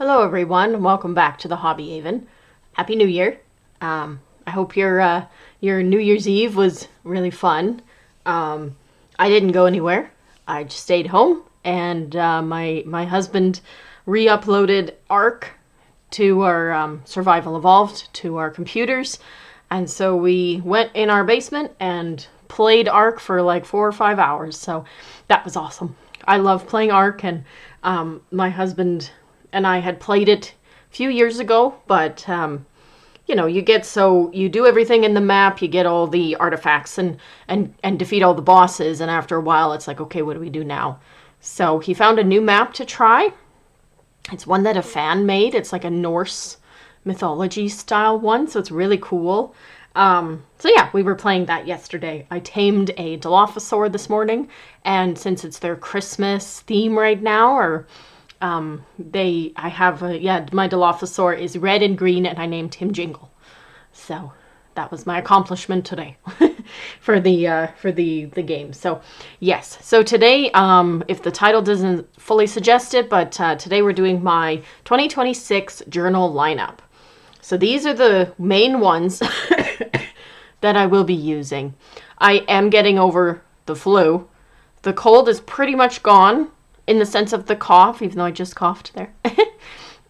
Hello everyone, welcome back to the Hobby Haven. Happy New Year. I hope your New Year's Eve was really fun. I didn't go anywhere. I just stayed home, and my husband re-uploaded Ark to our Survival Evolved to our computers, and so we went in our basement and played Ark for like 4 or 5 hours. So that was awesome. I love playing Ark, and my husband and I had played it a few years ago, but you know, you do everything in the map, you get all the artifacts and defeat all the bosses, and after a while it's like, okay, what do we do now? So he found a new map to try. It's one that a fan made. It's like a Norse mythology style one, so it's really cool. So yeah, we were playing that yesterday. I tamed a Dilophosaur this morning, and since it's their Christmas theme right now, or my Dilophosaur is red and green, and I named him Jingle. So that was my accomplishment today for the game. So yes, so today, if the title doesn't fully suggest it, but today we're doing my 2026 journal lineup. So these are the main ones that I will be using. I am getting over the flu. The cold is pretty much gone in the sense of the cough, even though I just coughed there.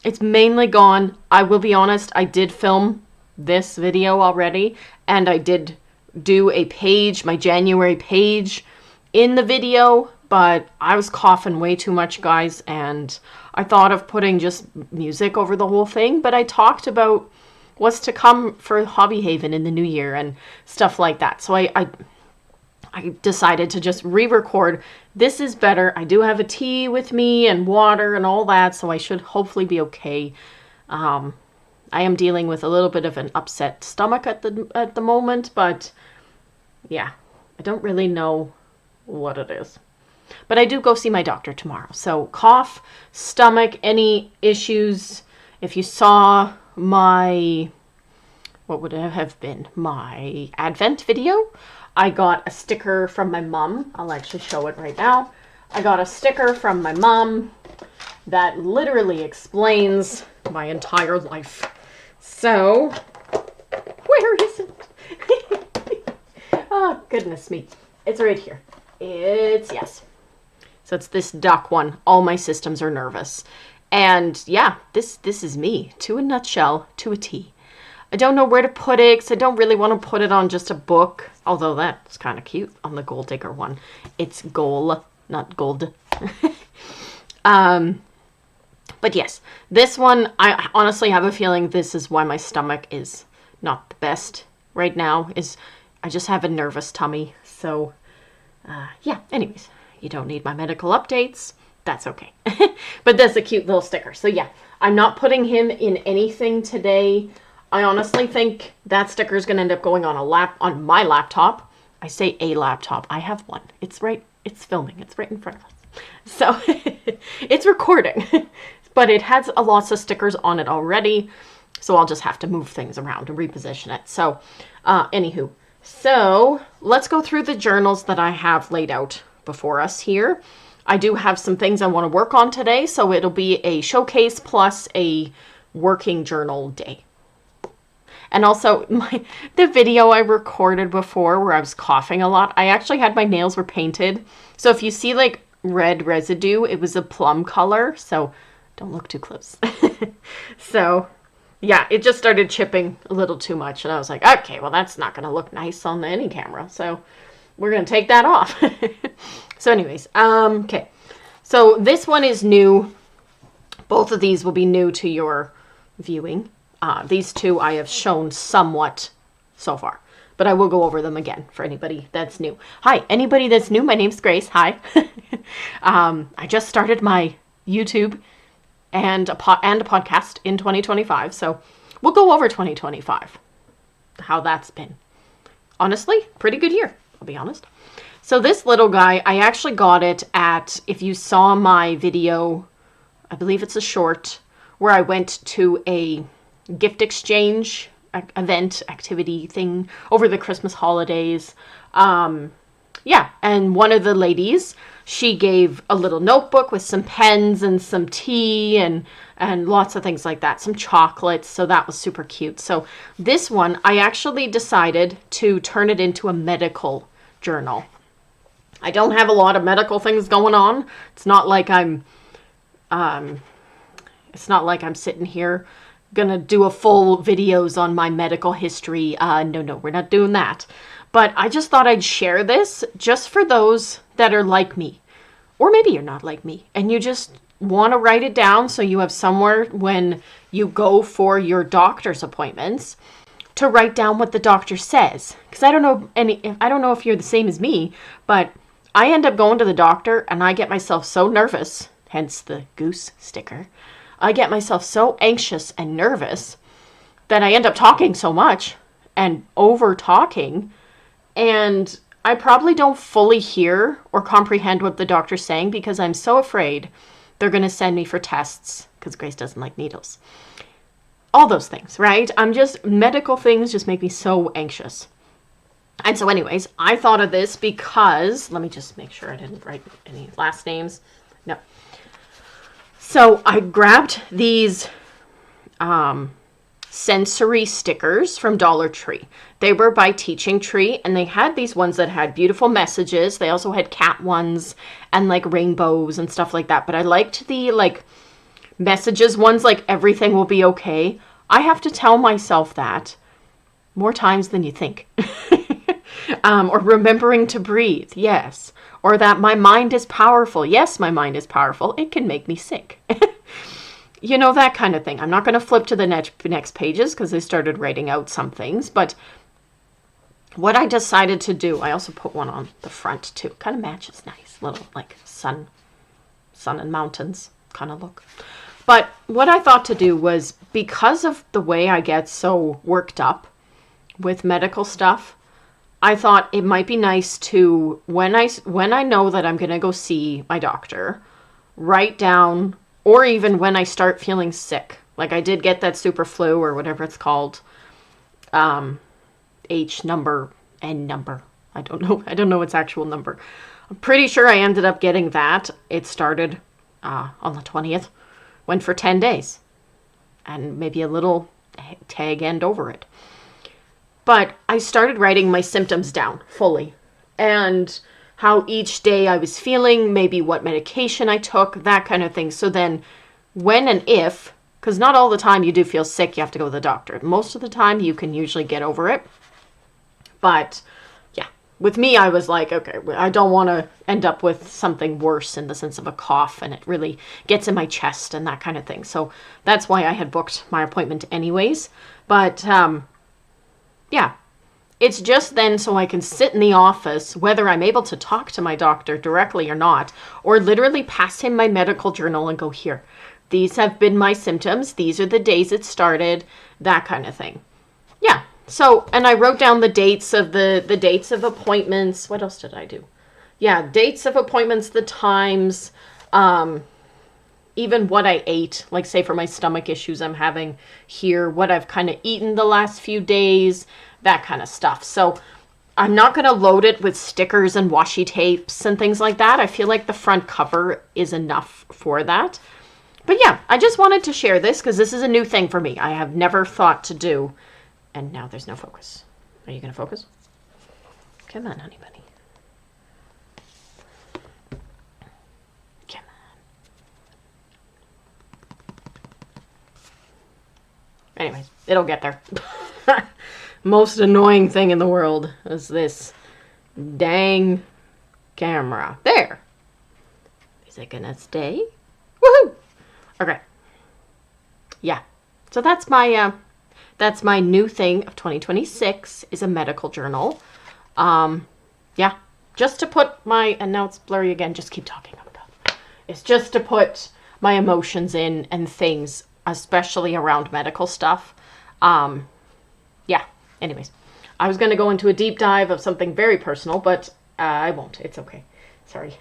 It's mainly gone. I will be honest, I did film this video already, and I did do a page, my January page in the video, but I was coughing way too much, guys, and I thought of putting just music over the whole thing, but I talked about what's to come for Hobby Haven in the new year and stuff like that. So I decided to just re-record. This is better. I do have a tea with me and water and all that, so I should hopefully be okay. I am dealing with a little bit of an upset stomach at the moment, but yeah, I don't really know what it is. But I do go see my doctor tomorrow. So cough, stomach, any issues. If you saw my, what would it have been? My Advent video. I got a sticker from my mom. I'll actually show it right now. I got a sticker from my mom that literally explains my entire life. So, where is it? Oh, goodness me. It's right here. Yes. So it's this duck one. All my systems are nervous. And yeah, this is me, to a nutshell, to a T. I don't know where to put it, because I don't really want to put it on just a book, although that's kind of cute on the Gold Digger one. It's gold, not gold. But yes, this one, I honestly have a feeling this is why my stomach is not the best right now, is I just have a nervous tummy. So, yeah, anyways, you don't need my medical updates. That's okay. But that's a cute little sticker. So yeah, I'm not putting him in anything today. I honestly think that sticker is going to end up going on my laptop. I say a laptop. I have one. It's filming. It's right in front of us. So it's recording, but it has lots of stickers on it already. So I'll just have to move things around and reposition it. So anywho, so let's go through the journals that I have laid out before us here. I do have some things I want to work on today. So it'll be a showcase plus a working journal day. And also, the video I recorded before where I was coughing a lot, I actually had my nails were painted. So if you see like red residue, it was a plum color. So don't look too close. So yeah, it just started chipping a little too much. And I was like, okay, well, that's not going to look nice on any camera. So we're going to take that off. So anyways, okay. So this one is new. Both of these will be new to your viewing. These two I have shown somewhat so far, but I will go over them again for anybody that's new. Hi, anybody that's new, my name's Grace. Hi. I just started my YouTube and a podcast in 2025, so we'll go over 2025, how that's been. Honestly, pretty good year, I'll be honest. So this little guy, I actually got it at, if you saw my video, I believe it's a short, where I went to a gift exchange event activity thing over the Christmas holidays. Yeah, and one of the ladies she gave a little notebook with some pens and some tea and lots of things like that, some chocolates. So that was super cute. So this one, I actually decided to turn it into a medical journal. I don't have a lot of medical things going on. It's not like I'm sitting here gonna do a full videos on my medical history. No, we're not doing that. But I just thought I'd share this just for those that are like me. Or maybe you're not like me and you just want to write it down so you have somewhere when you go for your doctor's appointments to write down what the doctor says. Because I don't know if you're the same as me, but I end up going to the doctor and I get myself so nervous, hence the goose sticker. I get myself so anxious and nervous that I end up talking so much and over talking, and I probably don't fully hear or comprehend what the doctor's saying because I'm so afraid they're going to send me for tests because Grace doesn't like needles. All those things, right? Medical things just make me so anxious. And so anyways, I thought of this because, let me just make sure I didn't write any last names. No. So I grabbed these sensory stickers from Dollar Tree. They were by Teaching Tree, and they had these ones that had beautiful messages. They also had cat ones and like rainbows and stuff like that. But I liked the like messages ones, like everything will be okay. I have to tell myself that more times than you think. Or remembering to breathe, yes. Or that my mind is powerful. Yes, my mind is powerful. It can make me sick. You know, that kind of thing. I'm not going to flip to the next pages because I started writing out some things. But what I decided to do, I also put one on the front too. Kind of matches nice. Little like sun and mountains kind of look. But what I thought to do was, because of the way I get so worked up with medical stuff, I thought it might be nice to, when I know that I'm going to go see my doctor, write down, or even when I start feeling sick, like I did get that super flu or whatever it's called, H number, N number, I don't know its actual number. I'm pretty sure I ended up getting that. It started on the 20th, went for 10 days, and maybe a little tag end over it. But I started writing my symptoms down fully and how each day I was feeling, maybe what medication I took, that kind of thing. So then when and if, because not all the time you do feel sick, you have to go to the doctor. Most of the time you can usually get over it. But yeah, with me, I was like, okay, I don't want to end up with something worse in the sense of a cough and it really gets in my chest and that kind of thing. So that's why I had booked my appointment anyways. But yeah, it's just then so I can sit in the office, whether I'm able to talk to my doctor directly or not, or literally pass him my medical journal and go, here, these have been my symptoms. These are the days it started, that kind of thing. Yeah. So, and I wrote down the dates of the dates of appointments. What else did I do? Yeah, dates of appointments, the times, even what I ate, like say for my stomach issues I'm having here, what I've kind of eaten the last few days, that kind of stuff. So I'm not going to load it with stickers and washi tapes and things like that. I feel like the front cover is enough for that. But yeah, I just wanted to share this because this is a new thing for me. I have never thought to do. And now there's no focus. Are you going to focus? Come on, honey bunny. Come on. Anyways, it'll get there. Most annoying thing in the world is this dang camera. There. Is it gonna stay? Woohoo! Okay. Yeah. So that's my new thing of 2026 is a medical journal. Yeah. Just to put my, and now it's blurry again, just keep talking. Oh my God. It's just to put my emotions in and things, especially around medical stuff. Yeah. Anyways, I was going to go into a deep dive of something very personal, but I won't. It's okay. Sorry.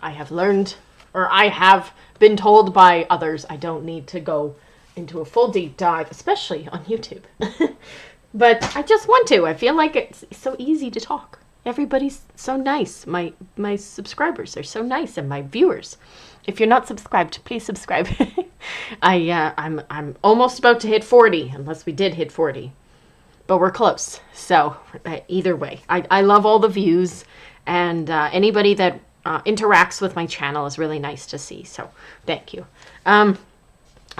I have learned, or I have been told by others, I don't need to go into a full deep dive, especially on YouTube. But I just want to. I feel like it's so easy to talk. Everybody's so nice. My subscribers are so nice, and my viewers. If you're not subscribed, please subscribe. I'm almost about to hit 40, unless we did hit 40. But we're close. So either way, I love all the views, and anybody that interacts with my channel is really nice to see. So thank you.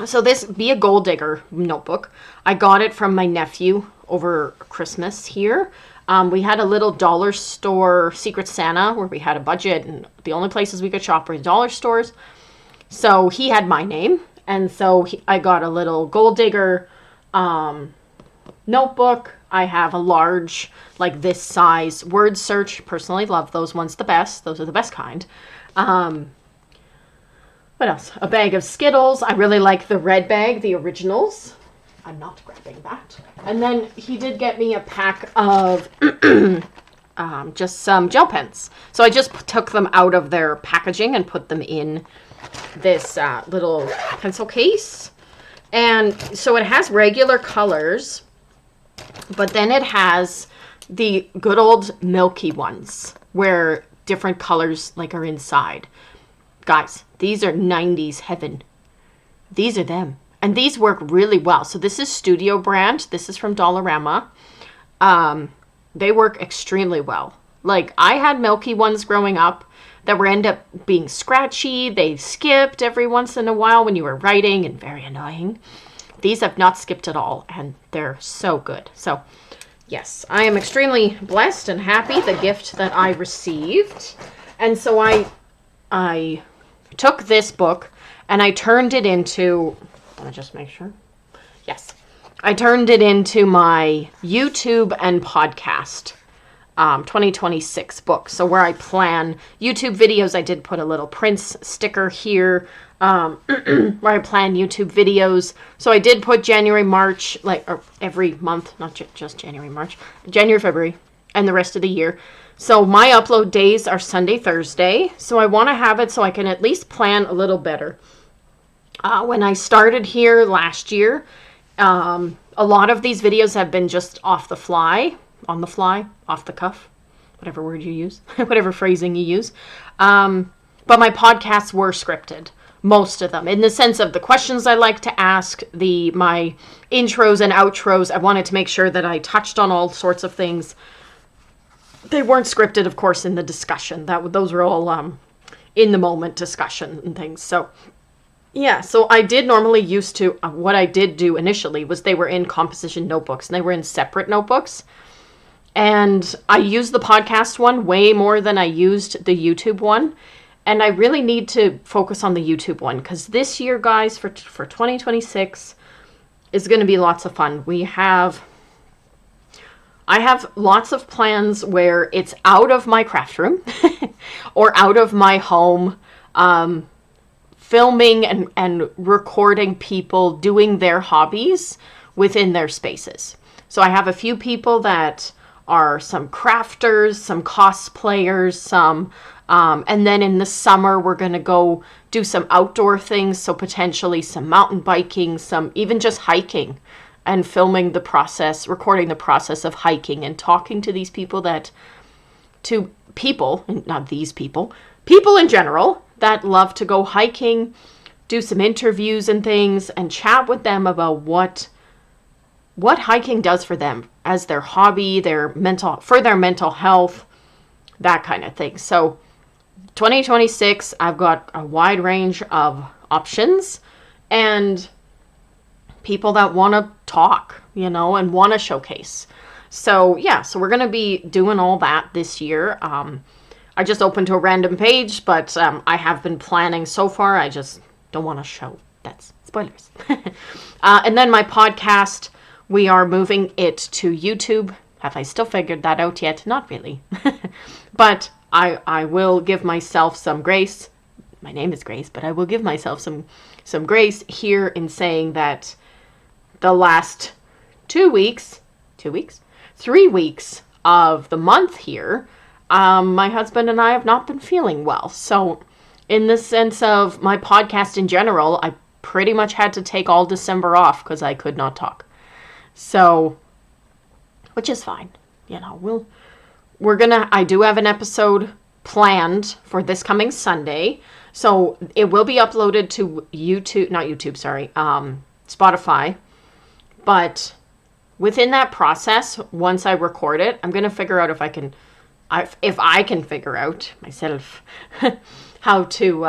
So this Be a Gold Digger notebook, I got it from my nephew over Christmas here. We had a little dollar store Secret Santa where we had a budget, and the only places we could shop were dollar stores. So he had my name, and so I got a little Gold Digger notebook. I have a large, like this size, word search. Personally love those ones the best. Those are the best kind. What else? A bag of Skittles. I really like the red bag, the originals. I'm not grabbing that. And then he did get me a pack of just some gel pens. So I just took them out of their packaging and put them in this little pencil case. And so it has regular colors, but then it has the good old milky ones where different colors like are inside. Guys, these are 90s heaven. These are them. And these work really well. So this is Studio brand. This is from Dollarama. They work extremely well. Like, I had milky ones growing up that were end up being scratchy. They skipped every once in a while when you were writing, and very annoying. These have not skipped at all, and they're so good. So, yes, I am extremely blessed and happy, the gift that I received. And so I took this book and I turned it into, let me just make sure. Yes. I turned it into my YouTube and podcast 2026 book. So where I plan YouTube videos, I did put a little Prince sticker here where I plan YouTube videos. So I did put January, March, or every month, not just January, March, January, February, and the rest of the year. So my upload days are Sunday, Thursday. So I want to have it so I can at least plan a little better. When I started here last year, a lot of these videos have been just off the fly, on the fly, off the cuff, whatever word you use, whatever phrasing you use. But my podcasts were scripted, most of them, in the sense of the questions I like to ask, my intros and outros. I wanted to make sure that I touched on all sorts of things. They weren't scripted, of course, in the discussion. Those were all in the moment discussion and things. So, yeah. So I did normally used to. What I did do initially was they were in composition notebooks, and they were in separate notebooks. And I used the podcast one way more than I used the YouTube one. And I really need to focus on the YouTube one, because this year, guys, for 2026 is going to be lots of fun. I have lots of plans where it's out of my craft room or out of my home, filming and recording people doing their hobbies within their spaces. So I have a few people that are some crafters, some cosplayers, and then in the summer we're going to go do some outdoor things. So potentially some mountain biking, some even just hiking, and filming the process, recording the process of hiking and talking to these people not these people in general that love to go hiking, do some interviews and things, and chat with them about what hiking does for them as their hobby, their mental health, that kind of thing. So 2026, I've got a wide range of options and people that want to talk, and want to showcase. So yeah, so we're going to be doing all that this year. I just opened to a random page, but I have been planning so far. I just don't want to show. That's spoilers. And then my podcast, we are moving it to YouTube. Have I still figured that out yet? Not really. But I will give myself some grace. My name is Grace, but I will give myself some grace here in saying that the last 3 weeks of the month here, my husband and I have not been feeling well. So in the sense of my podcast in general, I pretty much had to take all December off because I could not talk. So, which is fine. I do have an episode planned for this coming Sunday. So it will be uploaded to Spotify. But within that process, once I record it, I'm going to figure out if I can figure out myself how to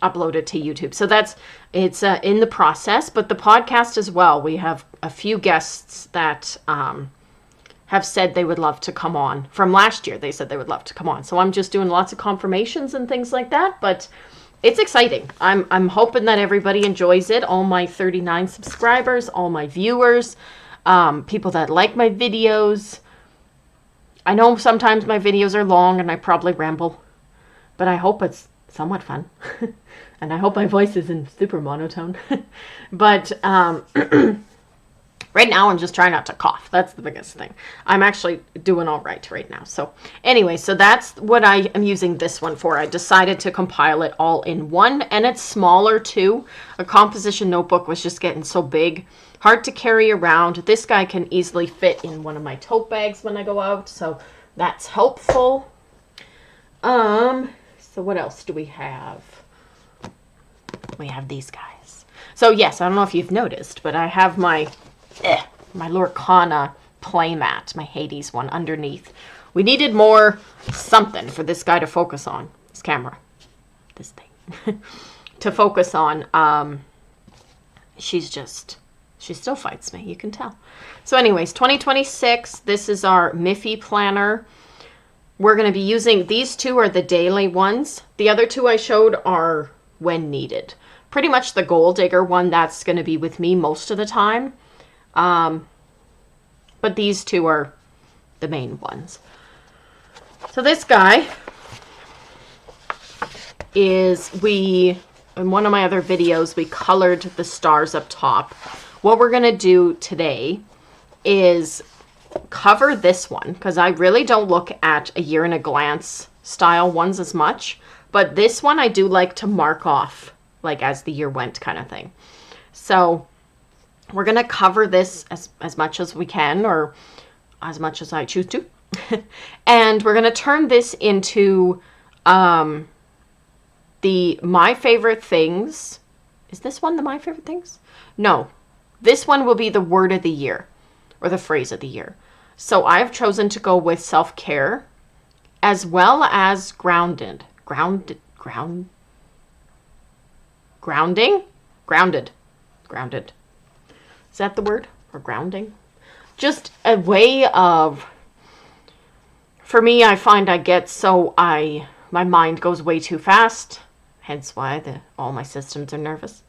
upload it to YouTube. So it's in the process, but the podcast as well. We have a few guests that have said they would love to come on. From last year, they said they would love to come on. So I'm just doing lots of confirmations and things like that, but it's exciting. I'm hoping that everybody enjoys it. All my 39 subscribers, all my viewers, people that like my videos. I know sometimes my videos are long and I probably ramble, but I hope it's somewhat fun. And I hope my voice isn't super monotone. But right now I'm just trying not to cough. That's the biggest thing. I'm actually doing all right now. So anyway, so that's what I am using this one for. I decided to compile it all in one, and it's smaller too. A composition notebook was just getting so big. Hard to carry around. This guy can easily fit in one of my tote bags when I go out, so that's helpful. So what else do we have? We have these guys. So yes, I don't know if you've noticed, but I have my Lorcana playmat, my Hades one underneath. We needed more something for this guy to focus on. This camera. This thing. To focus on. She still fights me, you can tell. So anyways, 2026, this is our Miffy planner. We're going to be using, these two are the daily ones. The other two I showed are when needed. Pretty much the Gold Digger one, that's going to be with me most of the time. But these two are the main ones. So this guy is, in one of my other videos, we colored the stars up top. What we're going to do today is cover this one, because I really don't look at a year in a glance style ones as much. But this one I do like to mark off, like as the year went kind of thing. So we're going to cover this as much as we can, or as much as I choose to. And we're going to turn this into the My Favorite Things. Is this one the My Favorite Things? No. This one will be the word of the year, or the phrase of the year. So I've chosen to go with self-care, as well as grounding. Grounded. Is that the word? Or grounding? Just a way of, for me, I find I get my mind goes way too fast. Hence why all my systems are nervous.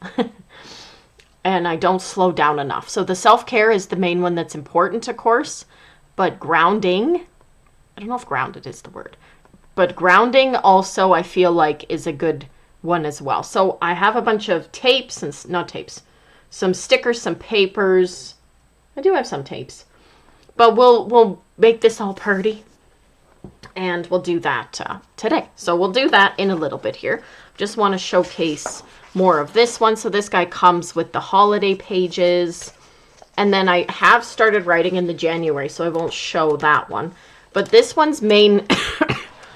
And I don't slow down enough. So the self-care is the main one that's important, of course. But grounding, I don't know if grounded is the word. But grounding also, I feel like, is a good one as well. So I have a bunch of tapes, some stickers, some papers. I do have some tapes. But we'll make this all pretty. And we'll do that today. So we'll do that in a little bit here. Just want to showcase more of this one. So this guy comes with the holiday pages. And then I have started writing in the January, so I won't show that one. But this one's main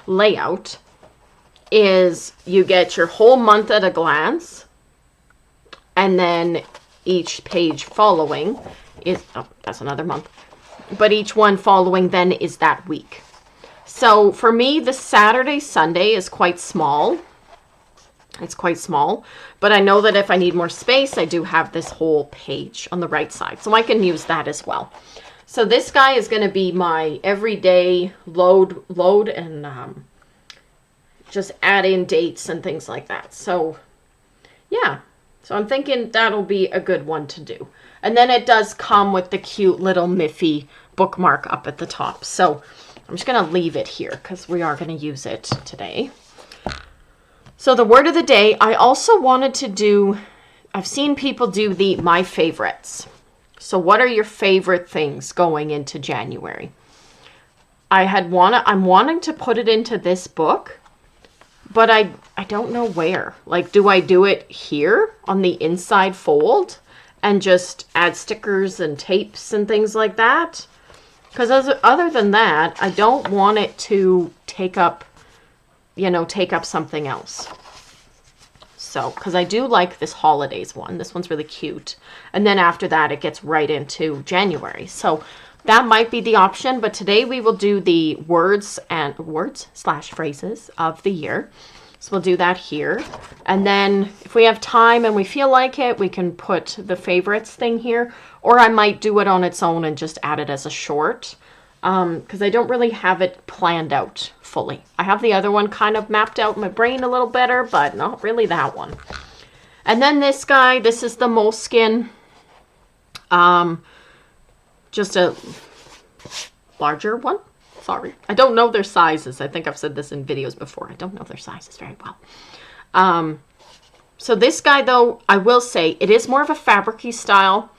layout is you get your whole month at a glance. And then each page following is, that's another month. But each one following then is that week. So for me, the Saturday, Sunday is quite small. It's quite small, but I know that if I need more space, I do have this whole page on the right side, so I can use that as well. So this guy is going to be my everyday load and just add in dates and things like that. So yeah, so I'm thinking that'll be a good one to do. And then it does come with the cute little Miffy bookmark up at the top. So I'm just going to leave it here because we are going to use it today. So the word of the day, I also wanted to do, I've seen people do the my favorites. So what are your favorite things going into January? I'm wanting to put it into this book, but I don't know where. Like, do I do it here on the inside fold and just add stickers and tapes and things like that? Because other than that, I don't want it to take up, take up something else. So, because I do like this holidays one. This one's really cute. And then after that, it gets right into January. So that might be the option. But today we will do the words / phrases of the year. So we'll do that here. And then if we have time and we feel like it, we can put the favorites thing here. Or I might do it on its own and just add it as a short. Because I don't really have it planned out fully. I have the other one kind of mapped out in my brain a little better, but not really that one. And then this guy, this is the Moleskine. Just a larger one. Sorry. I don't know their sizes. I think I've said this in videos before. I don't know their sizes very well. So this guy, though, I will say, it is more of a fabric-y style.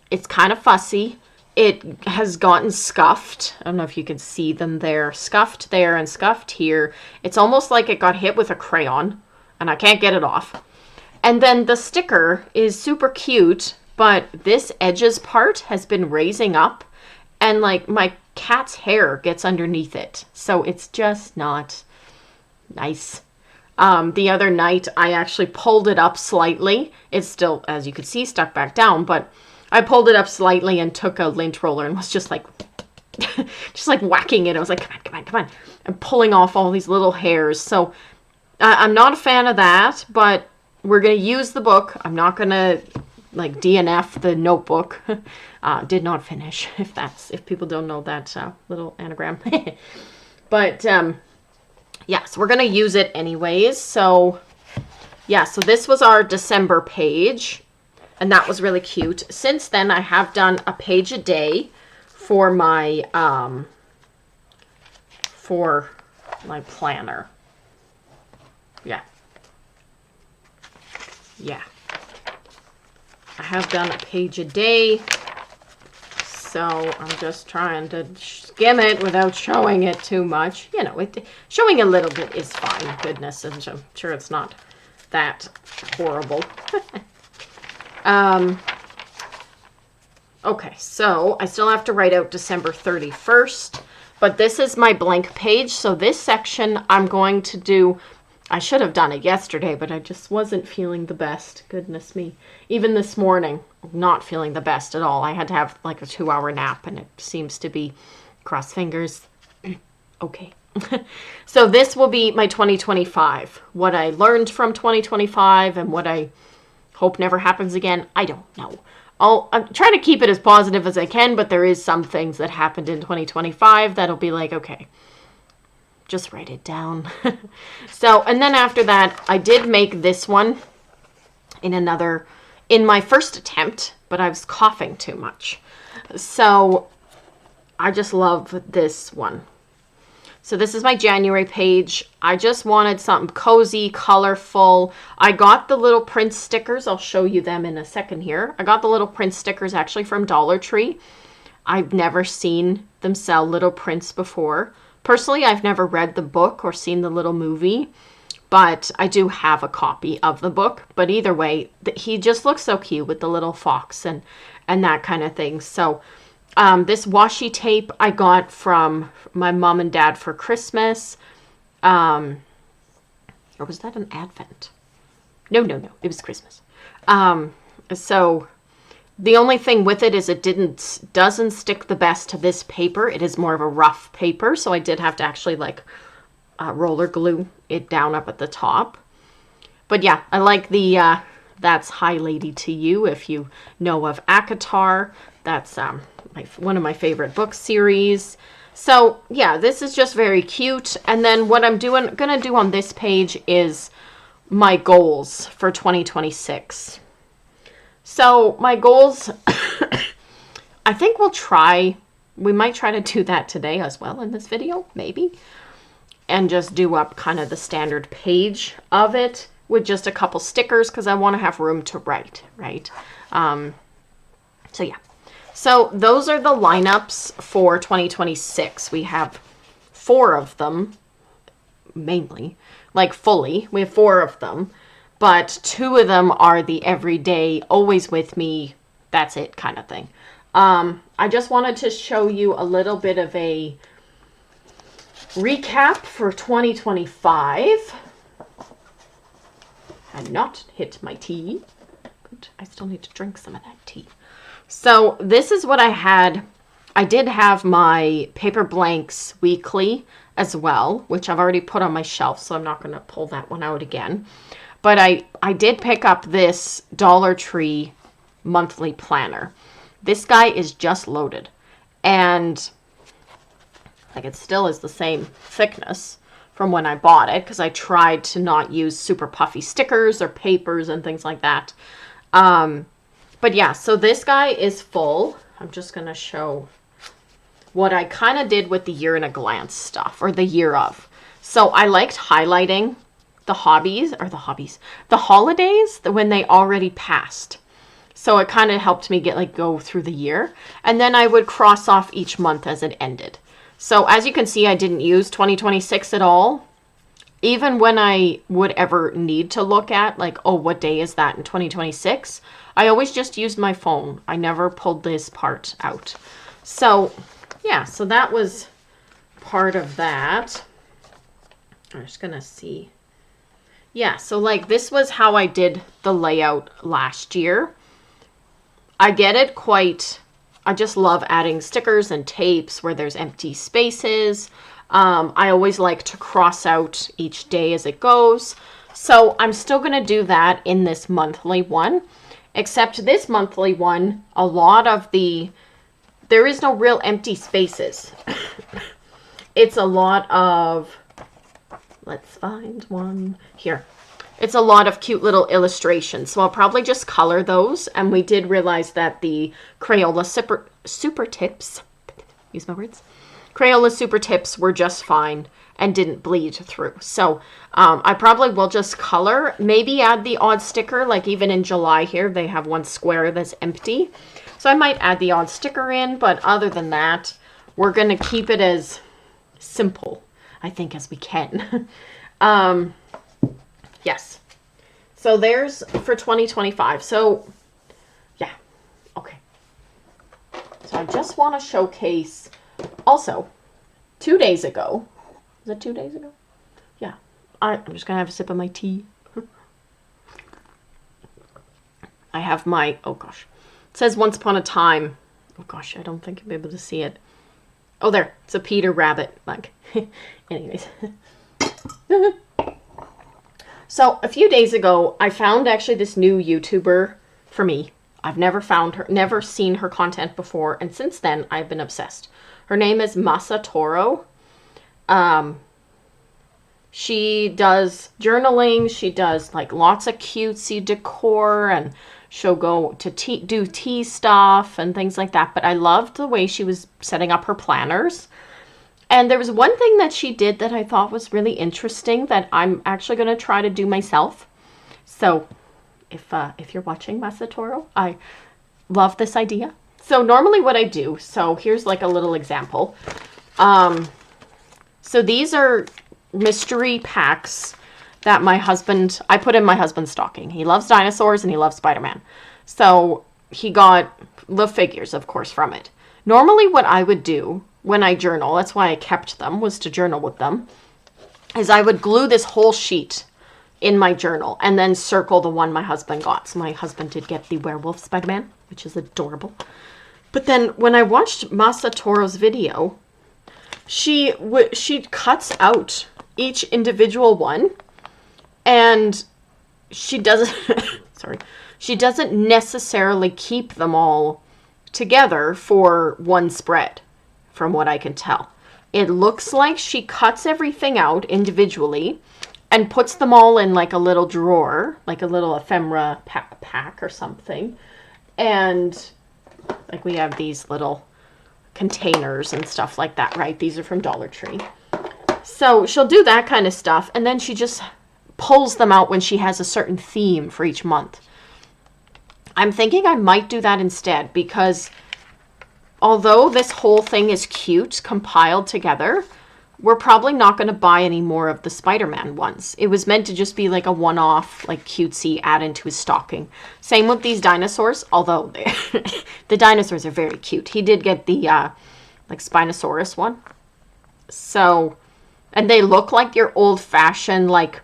It's kind of fussy. It has gotten scuffed. I don't know if you can see them there. Scuffed there and scuffed here. It's almost like it got hit with a crayon, and I can't get it off. And then the sticker is super cute, but this edges part has been raising up, and like my cat's hair gets underneath it. So it's just not nice. The other night, I actually pulled it up slightly. It's still, as you can see, stuck back down, but I pulled it up slightly and took a lint roller and was just like, whacking it. I was like, come on. And pulling off all these little hairs. So I'm not a fan of that, but we're going to use the book. I'm not going to like DNF the notebook. Did not finish, if people don't know that little anagram. But yeah, so we're going to use it anyways. So yeah, so this was our December page. And that was really cute. Since then, I have done a page a day for my planner. Yeah. I have done a page a day. So I'm just trying to skim it without showing it too much. Showing a little bit is fine. Goodness, and I'm sure it's not that horrible. Okay, so I still have to write out December 31st, but this is my blank page. So this section I'm going to do, I should have done it yesterday, but I just wasn't feeling the best. Goodness me. Even this morning, not feeling the best at all. I had to have like a 2-hour nap, and it seems to be, cross fingers, okay. So this will be my 2025. What I learned from 2025 and what I hope never happens again, I don't know. I'm trying to keep it as positive as I can, but there is some things that happened in 2025 that'll be like, okay, just write it down. So, and then after that, I did make this one in my first attempt, but I was coughing too much. So I just love this one. So this is my January page. I just wanted something cozy, colorful. I got the little Prince stickers. I'll show you them in a second here. I got the little Prince stickers actually from Dollar Tree. I've never seen them sell little Prince before. Personally, I've never read the book or seen the little movie, but I do have a copy of the book. But either way, he just looks so cute with the little fox and that kind of thing. So this washi tape I got from my mom and dad for Christmas. Or was that an Advent? No. It was Christmas. So the only thing with it is it doesn't stick the best to this paper. It is more of a rough paper. So I did have to actually roller glue it down up at the top. But yeah, I like the, that's Hi Lady to You. If you know of ACOTAR, that's one of my favorite book series. So yeah, this is just very cute. And then what I'm gonna do on this page is my goals for 2026. So my goals, I think we might try to do that today as well in this video, maybe. And just do up kind of the standard page of it with just a couple stickers because I want to have room to write, right? So yeah. So those are the lineups for 2026. We have 4 of them, mainly, like fully. We have 4 of them, but 2 of them are the everyday, always with me, that's it kind of thing. I just wanted to show you a little bit of a recap for 2025. And not hit my tea. Good. I still need to drink some of that tea. So this is what I had. I did have my paper blanks weekly as well, which I've already put on my shelf, so I'm not going to pull that one out again. But I did pick up this Dollar Tree monthly planner. This guy is just loaded. And like it still is the same thickness from when I bought it, because I tried to not use super puffy stickers or papers and things like that. But yeah, so this guy is full. I'm just going to show what I kind of did with the year in a glance stuff, or the year of. So I liked highlighting the holidays when they already passed. So it kind of helped me go through the year. And then I would cross off each month as it ended. So as you can see, I didn't use 2026 at all. Even when I would ever need to look at, like, oh, what day is that in 2026? I always just used my phone. I never pulled this part out. So, yeah, so that was part of that. I'm just going to see. Yeah, so, like, this was how I did the layout last year. I get it quite... I just love adding stickers and tapes where there's empty spaces. I always like to cross out each day as it goes. So I'm still going to do that in this monthly one. Except this monthly one, there is no real empty spaces. It's a lot of, let's find one here. It's a lot of cute little illustrations, so I'll probably just color those. And we did realize that the Crayola Super Tips, use my words, Crayola Super Tips were just fine and didn't bleed through. So I probably will just color, maybe add the odd sticker, like even in July here, they have one square that's empty. So I might add the odd sticker in, but other than that, we're going to keep it as simple, I think, as we can. Yes. So there's for 2025. So, yeah. Okay. So I just want to showcase also 2 days ago. Was it 2 days ago? Yeah. I'm just going to have a sip of my tea. I have my, oh gosh. It says Once Upon a Time. Oh gosh, I don't think you'll be able to see it. Oh, there. It's a Peter Rabbit mug. Anyways. So a few days ago, I found actually this new YouTuber for me. I've never seen her content before, and since then I've been obsessed. Her name is Masa Toro. She does journaling. She does like lots of cutesy decor, and she'll go to do tea stuff and things like that. But I loved the way she was setting up her planners. And there was one thing that she did that I thought was really interesting that I'm actually going to try to do myself. So if you're watching, Masatoro, I love this idea. So normally what I do, so here's like a little example. So these are mystery packs that I put in my husband's stocking. He loves dinosaurs and he loves Spider-Man. So he got the figures, of course, from it. Normally what I would do when I journal, that's why I kept them, was to journal with them, is I would glue this whole sheet in my journal and then circle the one my husband got. So my husband did get the werewolf Spider-Man, which is adorable. But then when I watched Masa Toro's video, she cuts out each individual one, and she doesn't she doesn't necessarily keep them all together for one spread. From what I can tell, it looks like she cuts everything out individually and puts them all in like a little drawer, like a little ephemera pack or something. And like we have these little containers and stuff like that, right? These are from Dollar Tree. So she'll do that kind of stuff, and then she just pulls them out when she has a certain theme for each month. I'm thinking I might do that instead, because although this whole thing is cute, compiled together, we're probably not going to buy any more of the Spider-Man ones. It was meant to just be like a one-off, like cutesy add into his stocking. Same with these dinosaurs, although the dinosaurs are very cute. He did get the like Spinosaurus one. So, and they look like your old-fashioned like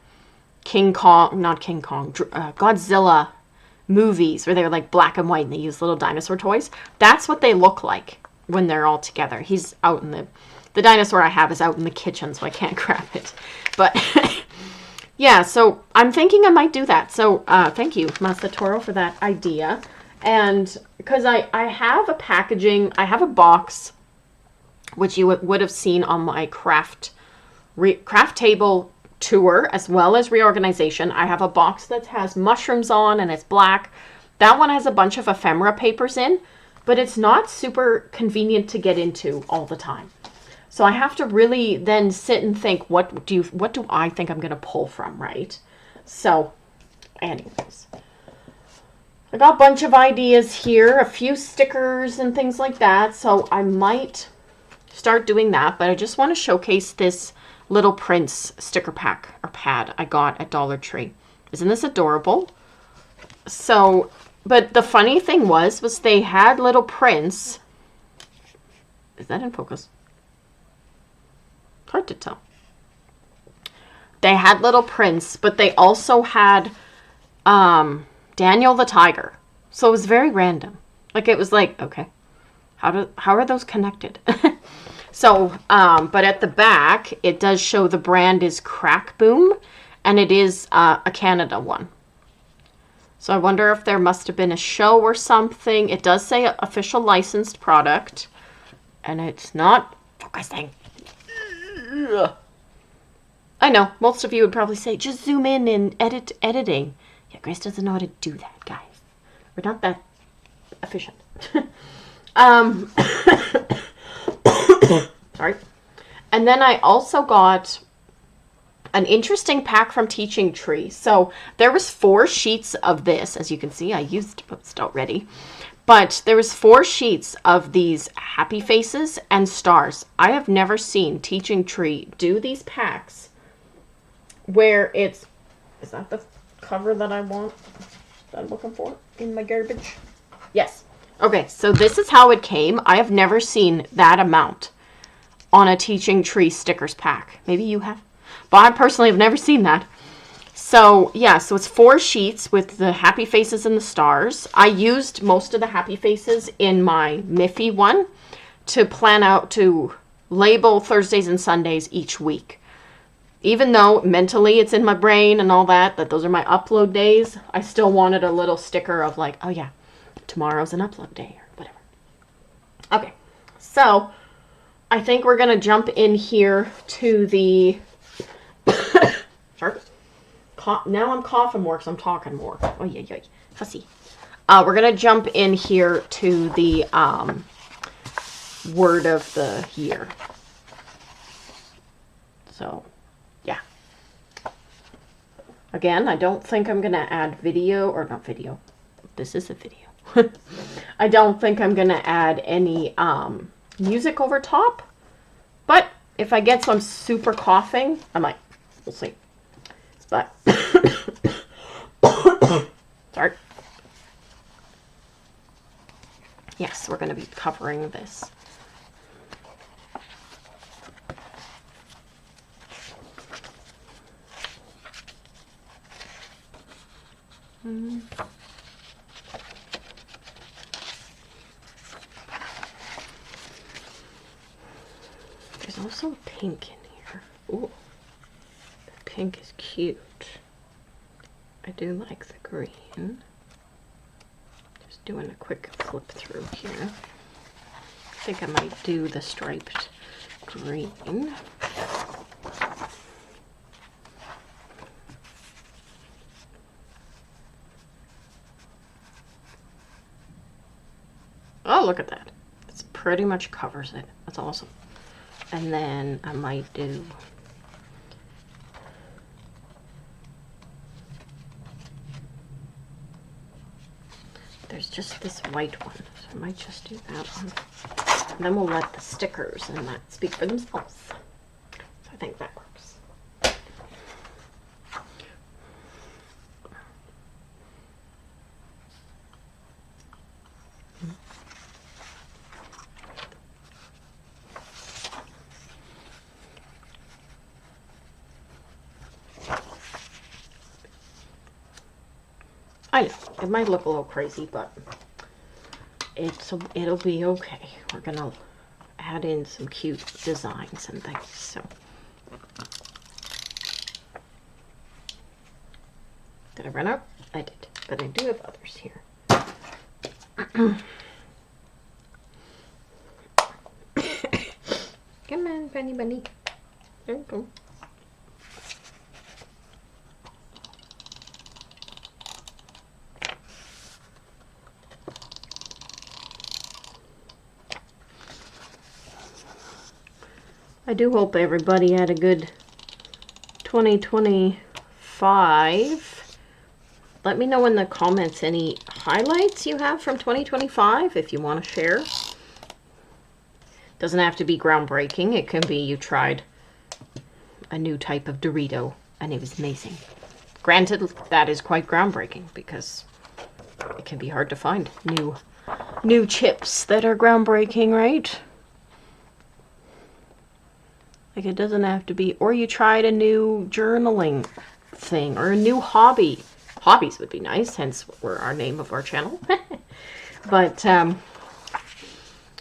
Godzilla movies where they're like black and white and they use little dinosaur toys. That's what they look like when they're all together. He's out in the dinosaur I have is out in the kitchen, so I can't grab it. But yeah, so I'm thinking I might do that. So thank you, Masatoro, for that idea. And because I have a packaging, I have a box, which you would have seen on my craft table tour, as well as reorganization. I have a box that has mushrooms on and it's black. That one has a bunch of ephemera papers in, but it's not super convenient to get into all the time. So I have to really then sit and think, what do I think I'm going to pull from, right? So anyways, I got a bunch of ideas here, a few stickers and things like that. So I might start doing that, but I just want to showcase this Little Prince sticker pack or pad I got at Dollar Tree. Isn't this adorable? So, but the funny thing was they had Little Prince. Is that in focus? Hard to tell. They had Little Prince, but they also had Daniel the Tiger. So it was very random. Like, it was like, okay, how are those connected? So, but at the back, it does show the brand is Crack Boom, and it is a Canada one. So I wonder if there must have been a show or something. It does say official licensed product, and it's not focusing. I know, most of you would probably say, just zoom in and editing. Yeah, Grace doesn't know how to do that, guys. We're not that efficient. Sorry. And then I also got an interesting pack from Teaching Tree. So there was 4 sheets of this. As you can see, I used most already. But there was 4 sheets of these happy faces and stars. I have never seen Teaching Tree do these packs where it's... Is that the cover that I want? That I'm looking for in my garbage? Yes. Okay, so this is how it came. I have never seen that amount on a Teaching Tree stickers pack. Maybe you have. But I personally have never seen that. So, yeah, so it's 4 sheets with the happy faces and the stars. I used most of the happy faces in my Miffy one to plan out to label Thursdays and Sundays each week. Even though mentally it's in my brain and all that those are my upload days, I still wanted a little sticker of like, oh yeah, tomorrow's an upload day or whatever. Okay, so I think we're going to jump in here to the... Sorry. Now I'm coughing more because I'm talking more. Oh, yeah. Fussy. We're going to jump in here to the word of the year. So, yeah. Again, I don't think I'm going to add video, or not video. This is a video. I don't think I'm going to add any music over top. But if I get some super coughing, I might. We'll see. But, sorry. Yes, we're going to be covering this. There's also a pink in here. Ooh. Pink is cute. I do like the green. Just doing a quick flip through here. I think I might do the striped green. Oh, look at that. It pretty much covers it. That's awesome. And then I might do... There's just this white one, so I might just do that one. And then we'll let the stickers and that speak for themselves. think that works. I know, it might look a little crazy, but it'll be okay. We're gonna add in some cute designs and things, so. Did I run out? I did, but I do have others here. Come on, bunny bunny. There you go. I do hope everybody had a good 2025. Let me know in the comments any highlights you have from 2025 if you want to share. Doesn't have to be groundbreaking. It can be you tried a new type of Dorito and it was amazing. Granted, that is quite groundbreaking because it can be hard to find new chips that are groundbreaking, right? Like, it doesn't have to be, or you tried a new journaling thing or a new hobby. Hobbies would be nice, hence our name of our channel. But,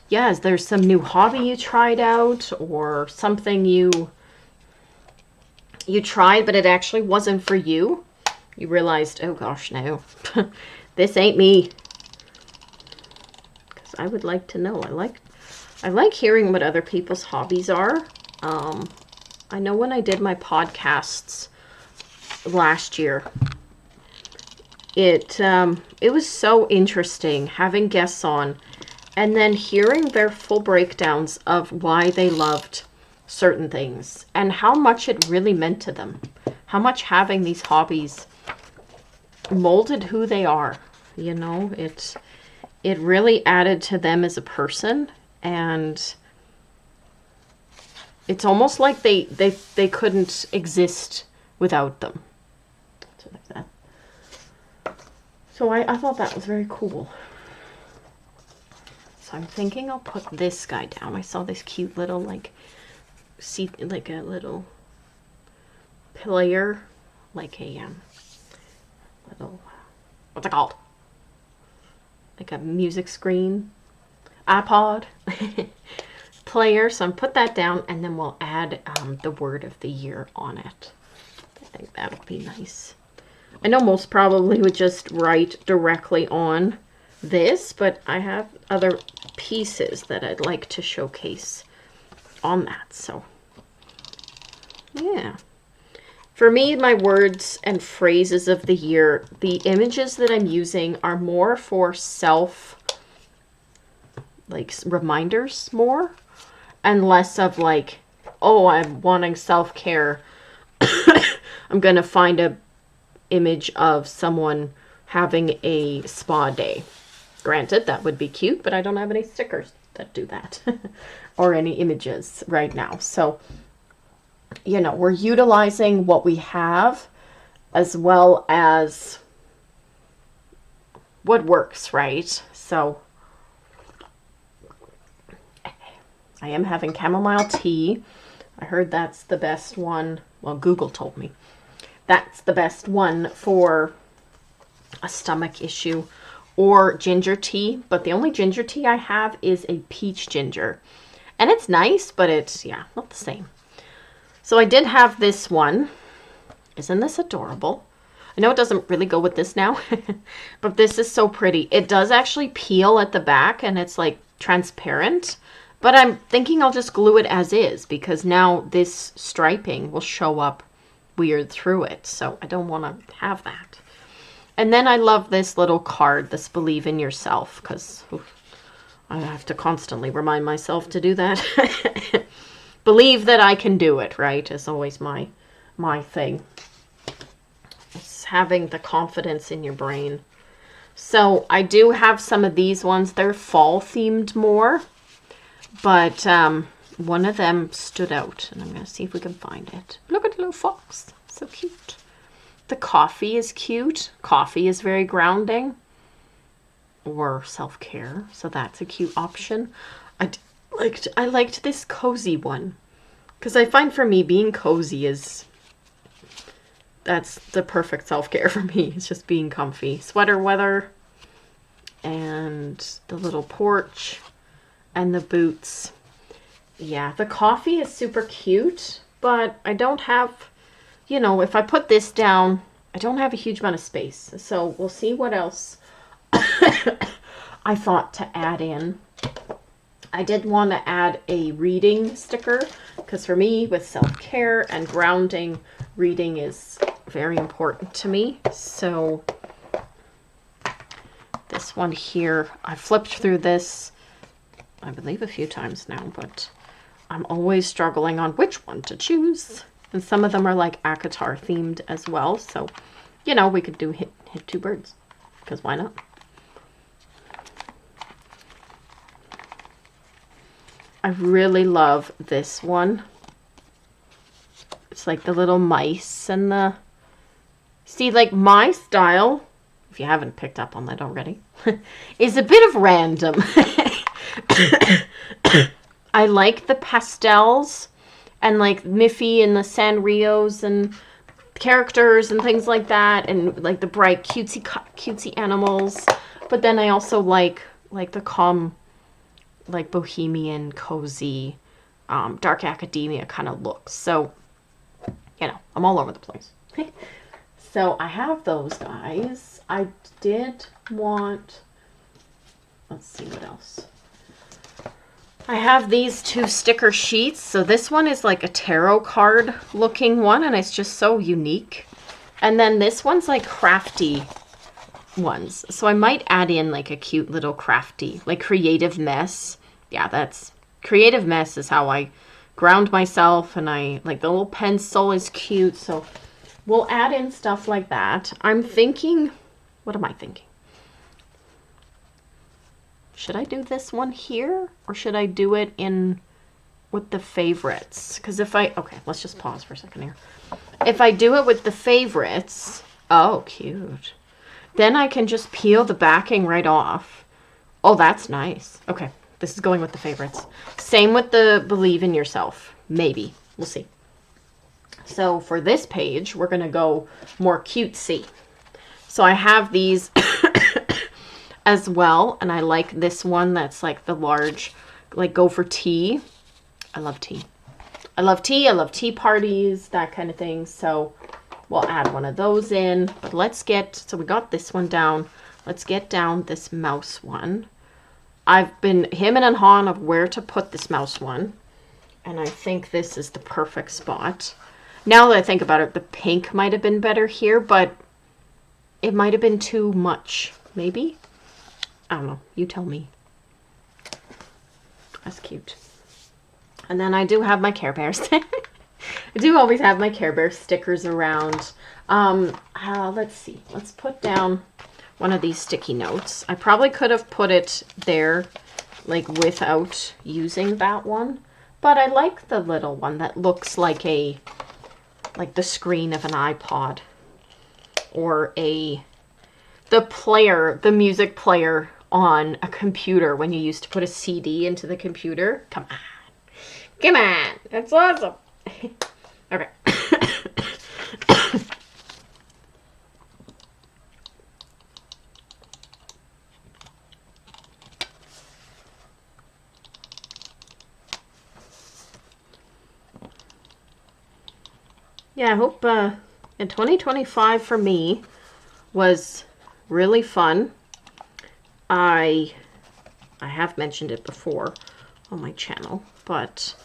yeah, is there some new hobby you tried out or something you tried but it actually wasn't for you? You realized, oh gosh, no, this ain't me. Because I would like to know. I like hearing what other people's hobbies are. I know when I did my podcasts last year, it was so interesting having guests on and then hearing their full breakdowns of why they loved certain things and how much it really meant to them. How much having these hobbies molded who they are. You know, it really added to them as a person, and it's almost like they couldn't exist without them. So like that. So I thought that was very cool. So I'm thinking I'll put this guy down. I saw this cute little like a little player, like a little, what's it called? Like a music screen, iPod. Player, so I'm put that down and then we'll add the word of the year on it. I think that'll be nice. I know most probably would just write directly on this, but I have other pieces that I'd like to showcase on that. So yeah, for me, my words and phrases of the year, the images that I'm using are more for like reminders more, and less of like, oh, I'm wanting self-care. I'm going to find a image of someone having a spa day. Granted, that would be cute, but I don't have any stickers that do that or any images right now. So, you know, we're utilizing what we have as well as what works, right? So I am having chamomile tea. I heard that's the best one. Well, Google told me that's the best one for a stomach issue, or ginger tea. But the only ginger tea I have is a peach ginger. And it's nice, but it's, yeah, not the same. So I did have this one. Isn't this adorable? I know it doesn't really go with this now, but this is so pretty. It does actually peel at the back and it's like transparent. But I'm thinking I'll just glue it as is because now this striping will show up weird through it. So I don't want to have that. And then I love this little card, this Believe in Yourself, because I have to constantly remind myself to do that. Believe that I can do it, right? Is always my thing. It's having the confidence in your brain. So I do have some of these ones. They're fall themed more. But one of them stood out, and I'm going to see if we can find it. Look at the little fox. So cute. The coffee is cute. Coffee is very grounding. Or self-care, so that's a cute option. I liked this cozy one, because I find for me being cozy that's the perfect self-care for me. It's just being comfy. Sweater weather, and the little porch, and the boots. Yeah, the coffee is super cute, but I don't have, if I put this down, I don't have a huge amount of space. So we'll see what else I thought to add in. I did want to add a reading sticker, because for me, with self-care and grounding, reading is very important to me. So this one here, I flipped through this, I believe, a few times now, but I'm always struggling on which one to choose. And some of them are like ACOTAR themed as well. So, we could do hit two birds, because why not? I really love this one. It's like the little mice and the... See, like my style, if you haven't picked up on that already, is a bit of random. I like the pastels and like Miffy and the Sanrios and characters and things like that, and like the bright cutesy animals. But then I also like the calm, like bohemian, cozy, dark academia kind of looks. So, I'm all over the place. So I have those guys. I did want, let's see what else. I have these two sticker sheets. So this one is like a tarot card looking one, and it's just so unique. And then this one's like crafty ones. So I might add in like a cute little crafty, like creative mess. Yeah, that's creative mess is how I ground myself, and I like the little pencil is cute. So we'll add in stuff like that. I'm thinking, what am I thinking? Should I do this one here, or should I do it in with the favorites? Because okay, let's just pause for a second here. If I do it with the favorites, oh, cute. Then I can just peel the backing right off. Oh, that's nice. Okay, this is going with the favorites. Same with the Believe in Yourself. Maybe. We'll see. So for this page, we're going to go more cutesy. So I have these as well, and I like this one that's like the large, like go for tea. I love tea. I love tea. I love tea parties, that kind of thing. So we'll add one of those in. But so we got this one down. Let's get down this mouse one. I've been hemming and hawing of where to put this mouse one, and I think this is the perfect spot. Now that I think about it, the pink might have been better here, but it might have been too much. Maybe? I don't know. You tell me. That's cute. And then I do have my Care Bears. I do always have my Care Bear stickers around. Let's see. Let's put down one of these sticky notes. I probably could have put it there, like without using that one. But I like the little one that looks like the screen of an iPod, or the music player on a computer when you used to put a CD into the computer. Come on, that's awesome. Okay. Yeah, I hope in 2025 for me was really fun. I have mentioned it before on my channel, but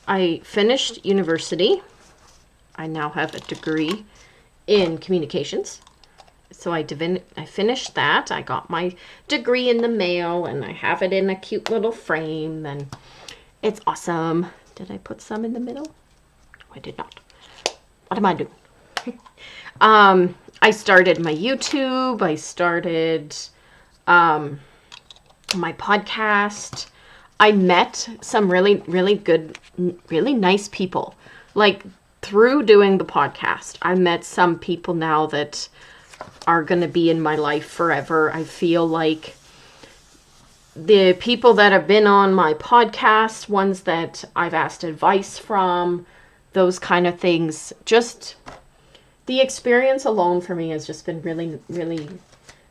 I finished university. I now have a degree in communications. So I finished that. I got my degree in the mail, and I have it in a cute little frame, and it's awesome. Did I put some in the middle? No, I did not. What am I doing? I started my YouTube. I started my podcast. I met some really, really good, really nice people. Like, through doing the podcast, I met some people now that are going to be in my life forever. I feel like the people that have been on my podcast, ones that I've asked advice from, those kind of things, just the experience alone for me has just been really, really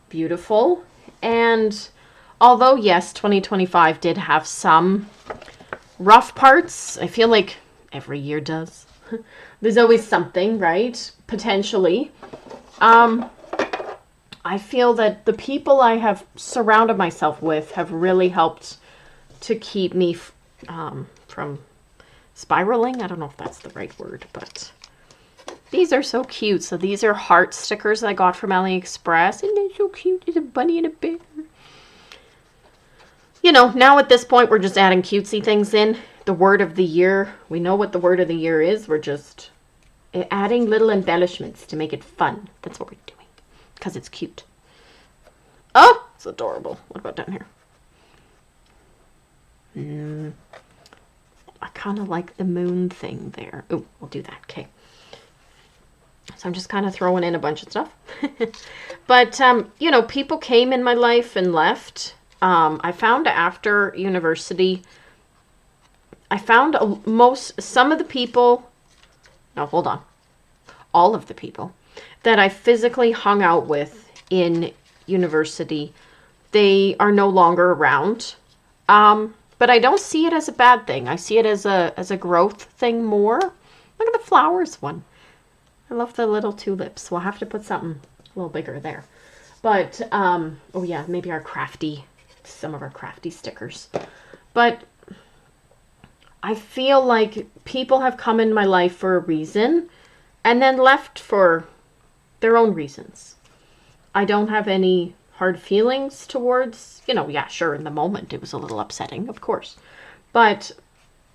beautiful. And although, yes, 2025 did have some rough parts, I feel like every year does. There's always something, right? Potentially. I feel that the people I have surrounded myself with have really helped to keep me from spiraling. I don't know if that's the right word, but these are so cute. So these are heart stickers I got from AliExpress, and they're so cute. It's a bunny and a bear. You know, now at this point, we're just adding cutesy things in. The word of the year, we know what the word of the year is. We're just adding little embellishments to make it fun. That's what we're doing, because it's cute. Oh, it's adorable. What about down here? I kind of like the moon thing there. Oh, we'll do that. Okay. So I'm just kind of throwing in a bunch of stuff. But, you know, people came in my life and left. I found after university, I found some of the people, no, hold on, all of the people that I physically hung out with in university, they are no longer around. But I don't see it as a bad thing. I see it as a growth thing more. Look at the flowers one. I love the little tulips. We'll have to put something a little bigger there. But, oh yeah, maybe some of our crafty stickers. But I feel like people have come in my life for a reason and then left for their own reasons. I don't have any hard feelings towards, you know, yeah, sure, in the moment it was a little upsetting, of course. But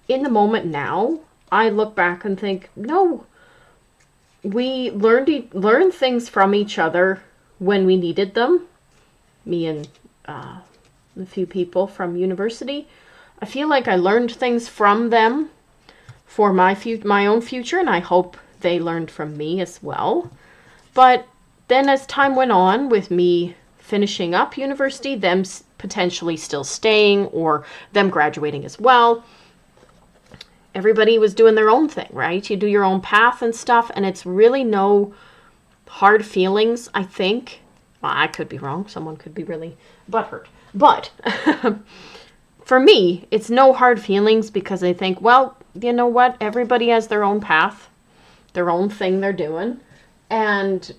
in the moment now, I look back and think, no, we learned things from each other when we needed them. Me and a few people from university. I feel like I learned things from them for my own future, and I hope they learned from me as well. But then as time went on with me finishing up university, them potentially still staying or them graduating as well, everybody was doing their own thing, right? You do your own path and stuff, and it's really no hard feelings, I think. Well, I could be wrong. Someone could be really butthurt. But for me, it's no hard feelings because I think, well, you know what? Everybody has their own path, their own thing they're doing. And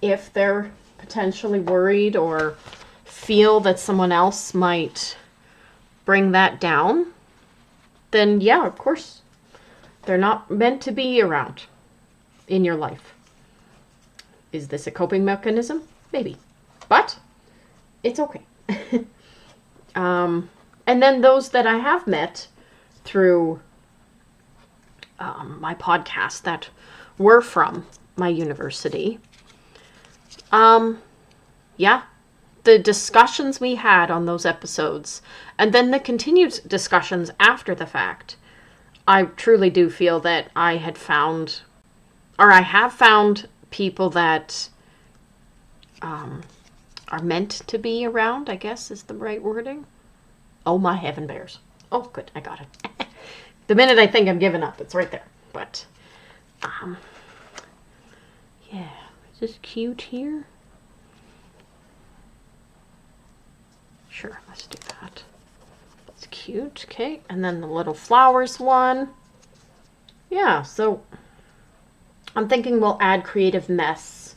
if they're potentially worried or feel that someone else might bring that down, then yeah, of course, they're not meant to be around in your life. Is this a coping mechanism? Maybe. But it's okay. And then those that I have met through my podcast that were from my university, yeah, the discussions we had on those episodes, and then the continued discussions after the fact, I truly do feel that I have found people that are meant to be around, I guess is the right wording. Oh, my heaven bears. Oh, good, I got it. The minute I think I'm giving up, it's right there. But, yeah, is this cute here? Sure, let's do that. It's cute, okay. And then the little flowers one. Yeah, so I'm thinking we'll add creative mess.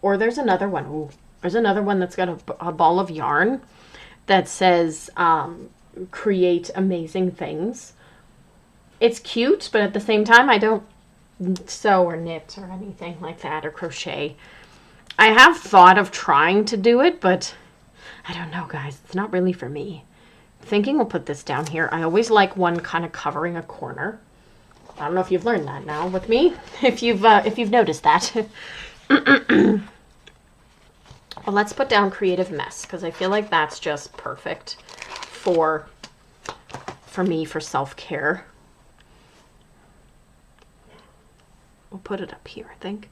Or there's another one. Ooh, there's another one that's got a ball of yarn that says create amazing things. It's cute, but at the same time, I don't sew or knit or anything like that or crochet. I have thought of trying to do it, but I don't know, guys. It's not really for me. I'm thinking we'll put this down here. I always like one kind of covering a corner. I don't know if you've learned that now with me. If you've noticed that. Well, let's put down creative mess because I feel like that's just perfect for me for self-care. We'll put it up here, I think.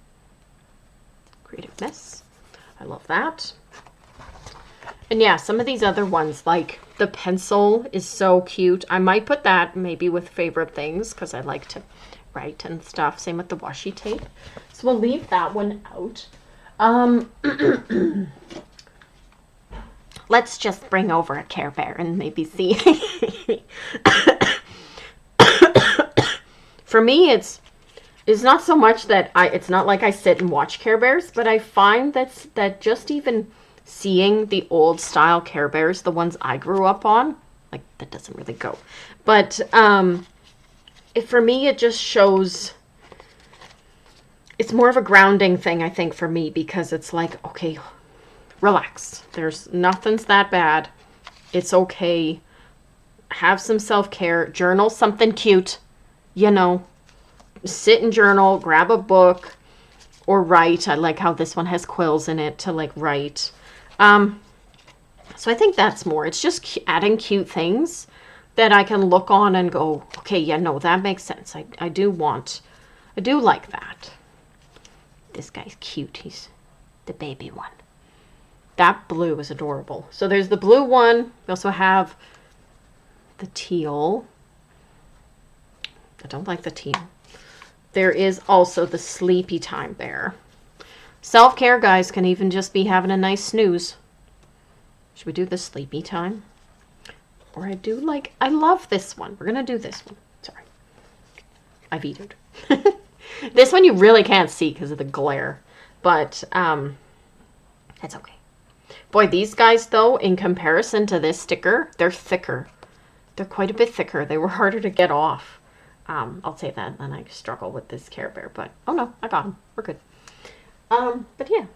Creative Mess. I love that. And yeah, some of these other ones, like the pencil is so cute. I might put that maybe with favorite things because I like to write and stuff. Same with the washi tape. So we'll leave that one out. Let's just bring over a Care Bear and maybe see. For me, it's not so much that it's not like I sit and watch Care Bears, but I find that just even seeing the old style Care Bears, the ones I grew up on, like that doesn't really go. But for me, it just shows, it's more of a grounding thing, I think, for me, because it's like, okay, relax. Nothing's that bad. It's okay. Have some self-care. Journal something cute, you know. Sit and journal, grab a book, or write. I like how this one has quills in it to like write. So I think that's more. It's just adding cute things that I can look on and go, okay, yeah, no, that makes sense. I do like that. This guy's cute. He's the baby one. That blue is adorable. So there's the blue one. We also have the teal. I don't like the teal. There is also the Sleepy Time Bear. Self-care, guys, can even just be having a nice snooze. Should we do the Sleepy Time? Or I love this one. We're going to do this one. Sorry. I vetoed. This one you really can't see because of the glare. But it's okay. Boy, these guys, though, in comparison to this sticker, they're thicker. They're quite a bit thicker. They were harder to get off. I'll say that, and I struggle with this Care Bear, but oh no, I got him. We're good. But yeah.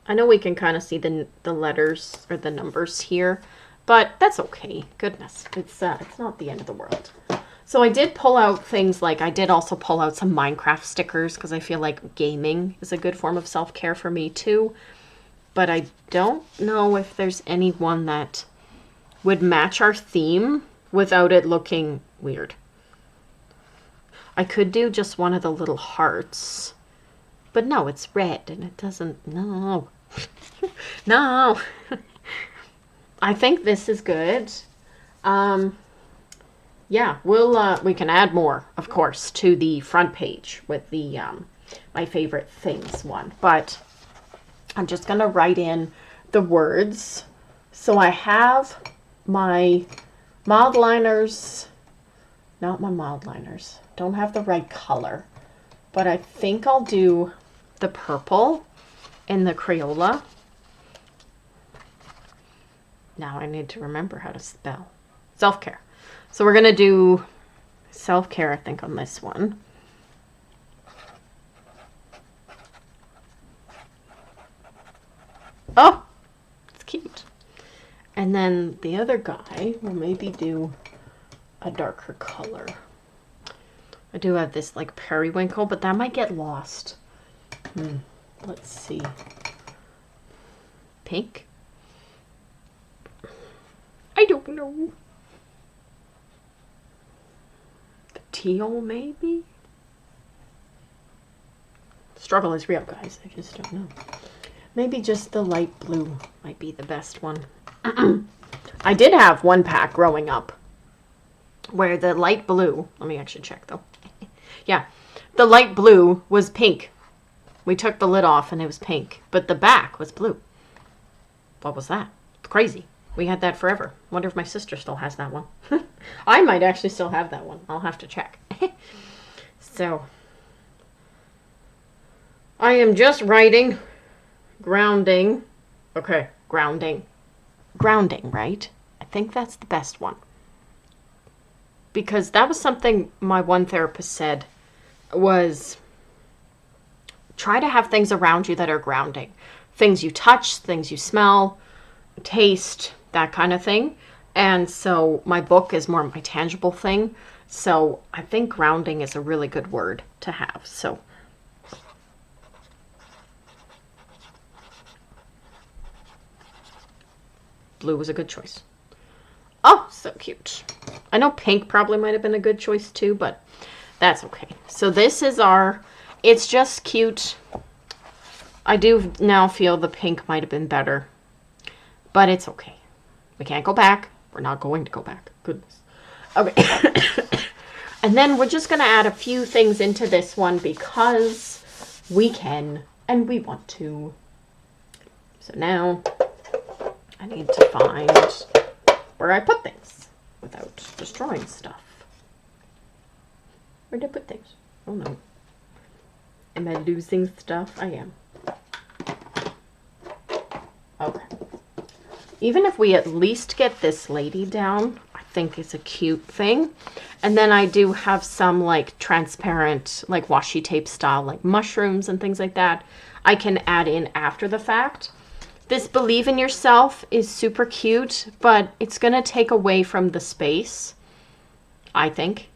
I know we can kind of see the letters or the numbers here, but that's okay. Goodness, it's not the end of the world. So I did pull out things like, I did also pull out some Minecraft stickers because I feel like gaming is a good form of self-care for me too. But I don't know if there's any one that would match our theme without it looking weird. I could do just one of the little hearts. But no, it's red and it doesn't, no. No. I think this is good. Yeah, we can add more, of course, to the front page with the my favorite things one. But I'm just going to write in the words. So I have my mild liners, not my mild liners, don't have the right color, but I think I'll do the purple in the Crayola. Now I need to remember how to spell self-care. So we're going to do self-care, I think, on this one. Oh, it's cute. And then the other guy will maybe do a darker color. I do have this like periwinkle, but that might get lost. Let's see. Pink? I don't know. The teal, maybe? Struggle is real, guys. I just don't know. Maybe just the light blue might be the best one. I did have one pack growing up where the light blue, let me actually check though. Yeah, the light blue was pink. We took the lid off and it was pink, but the back was blue. What was that? It's crazy. We had that forever. Wonder if my sister still has that one. I might actually still have that one. I'll have to check. So, I am just writing grounding. Okay, grounding. Grounding, right? I think that's the best one. Because that was something my one therapist said was try to have things around you that are grounding. Things you touch, things you smell, taste, that kind of thing. And so my book is more my tangible thing. So I think grounding is a really good word to have. So blue was a good choice. Oh, so cute. I know pink probably might have been a good choice too, but that's okay. So this is our, it's just cute. I do now feel the pink might have been better, but it's okay. We can't go back. We're not going to go back. Goodness. Okay. And then we're just going to add a few things into this one because we can and we want to. So now I need to find where I put things without destroying stuff. Where did I put things? Oh no. Am I losing stuff? I am. Okay. Even if we at least get this lady down, I think it's a cute thing. And then I do have some like transparent, like washi tape style, like mushrooms and things like that I can add in after the fact. This Believe in Yourself is super cute, but it's going to take away from the space, I think.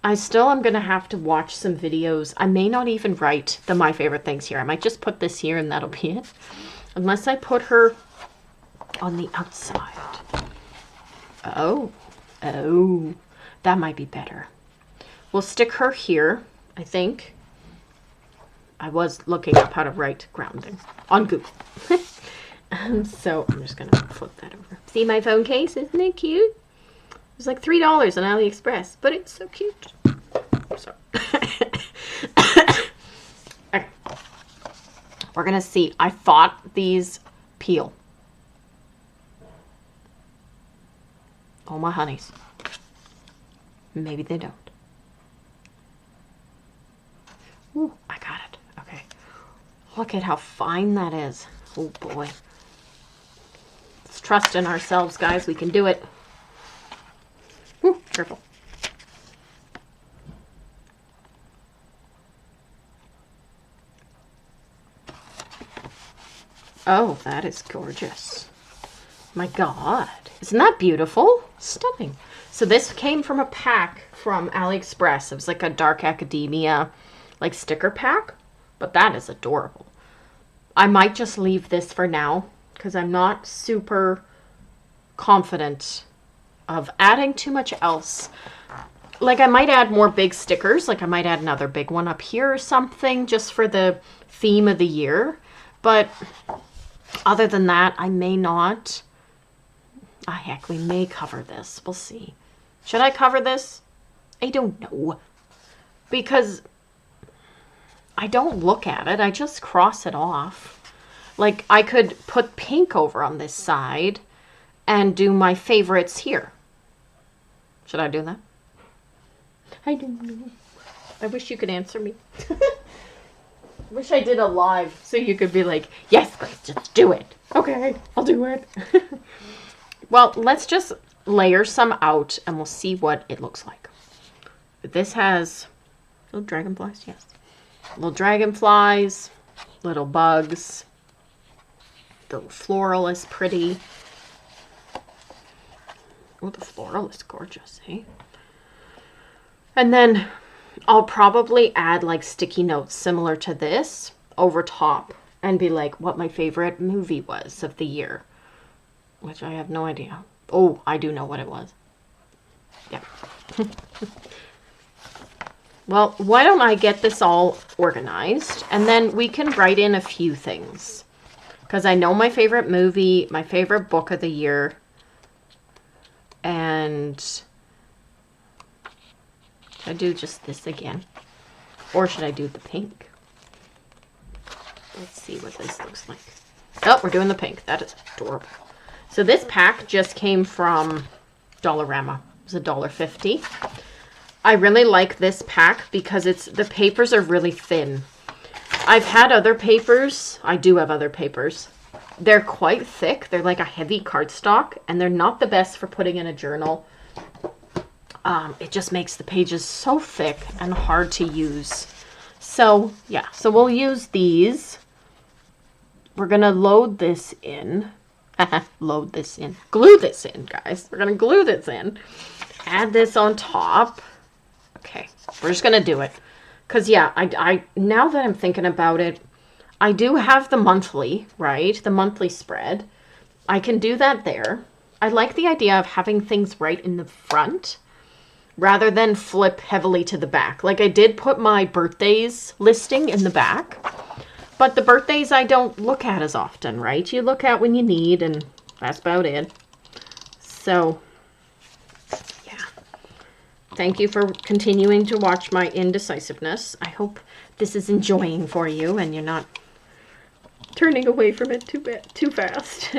I still am going to have to watch some videos. I may not even write the My Favorite Things here. I might just put this here and that'll be it. Unless I put her on the outside. Oh, that might be better. We'll stick her here, I think. I was looking up how to write grounding on Google. So I'm just going to flip that over. See my phone case? Isn't it cute? It was like $3 on AliExpress, but it's so cute. So. Okay. We're going to see. I thought these peel. Oh, my honeys. Maybe they don't. Ooh, I got it. Okay. Look at how fine that is. Oh, boy. Let's trust in ourselves, guys. We can do it. Ooh, careful. Oh, that is gorgeous. My God. Isn't that beautiful? Stunning. So this came from a pack from AliExpress. It was like a dark academia, like sticker pack. But that is adorable. I might just leave this for now because I'm not super confident of adding too much else. Like I might add more big stickers. Like I might add another big one up here or something just for the theme of the year. But other than that, I may not. Ah, heck, we may cover this. We'll see. Should I cover this? I don't know. Because I don't look at it. I just cross it off. Like, I could put pink over on this side and do my favorites here. Should I do that? I don't know. I wish you could answer me. Wish I did a live so you could be like, yes, Grace, just do it. Okay, I'll do it. Well, let's just layer some out and we'll see what it looks like. This has little dragonflies, yes. Little dragonflies, little bugs. The floral is pretty. Oh, the floral is gorgeous, eh? And then I'll probably add like sticky notes similar to this over top and be like what my favorite movie was of the year. Which I have no idea. Oh, I do know what it was. Yeah. Well, why don't I get this all organized and then we can write in a few things. Because I know my favorite movie, my favorite book of the year, and should I do just this again? Or should I do the pink? Let's see what this looks like. Oh, we're doing the pink. That is adorable. So this pack just came from Dollarama. It was $1.50. I really like this pack because the papers are really thin. I've had other papers. I do have other papers. They're quite thick. They're like a heavy cardstock and they're not the best for putting in a journal. It just makes the pages so thick and hard to use. So yeah, so we'll use these. We're gonna load this in. Load this in. Glue this in, guys. We're gonna glue this in. Add this on top. Okay, we're just gonna do it. Because yeah, I now that I'm thinking about it, I do have the monthly, right? The monthly spread. I can do that there. I like the idea of having things right in the front rather than flip heavily to the back. Like I did put my birthdays listing in the back, but the birthdays I don't look at as often, right? You look at when you need, and that's about it. So, yeah. Thank you for continuing to watch my indecisiveness. I hope this is enjoying for you and you're not turning away from it too fast.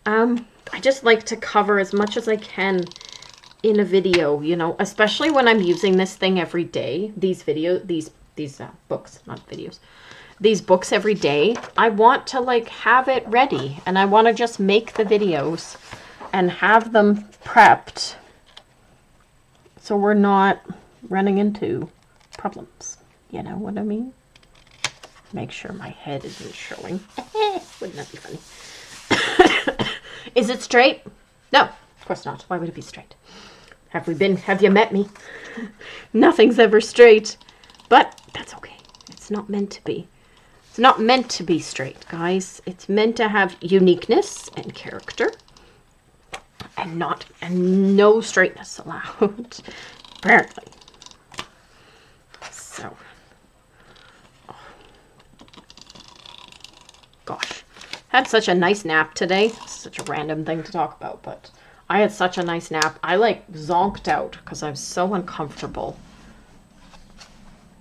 I just like to cover as much as I can in a video, you know, especially when I'm using this thing every day. These books, not videos. These books every day. I want to like have it ready, and I want to just make the videos and have them prepped so we're not running into problems. You know what I mean? Make sure my head isn't showing. Wouldn't that be funny? Is it straight? No, of course not. Why would it be straight? Have you met me? Nothing's ever straight. But that's okay. It's not meant to be. It's not meant to be straight, guys. It's meant to have uniqueness and character. And no straightness allowed. Apparently. So. Oh. Gosh. Had such a nice nap today. Such a random thing to talk about, but I had such a nice nap. I like zonked out because I was so uncomfortable.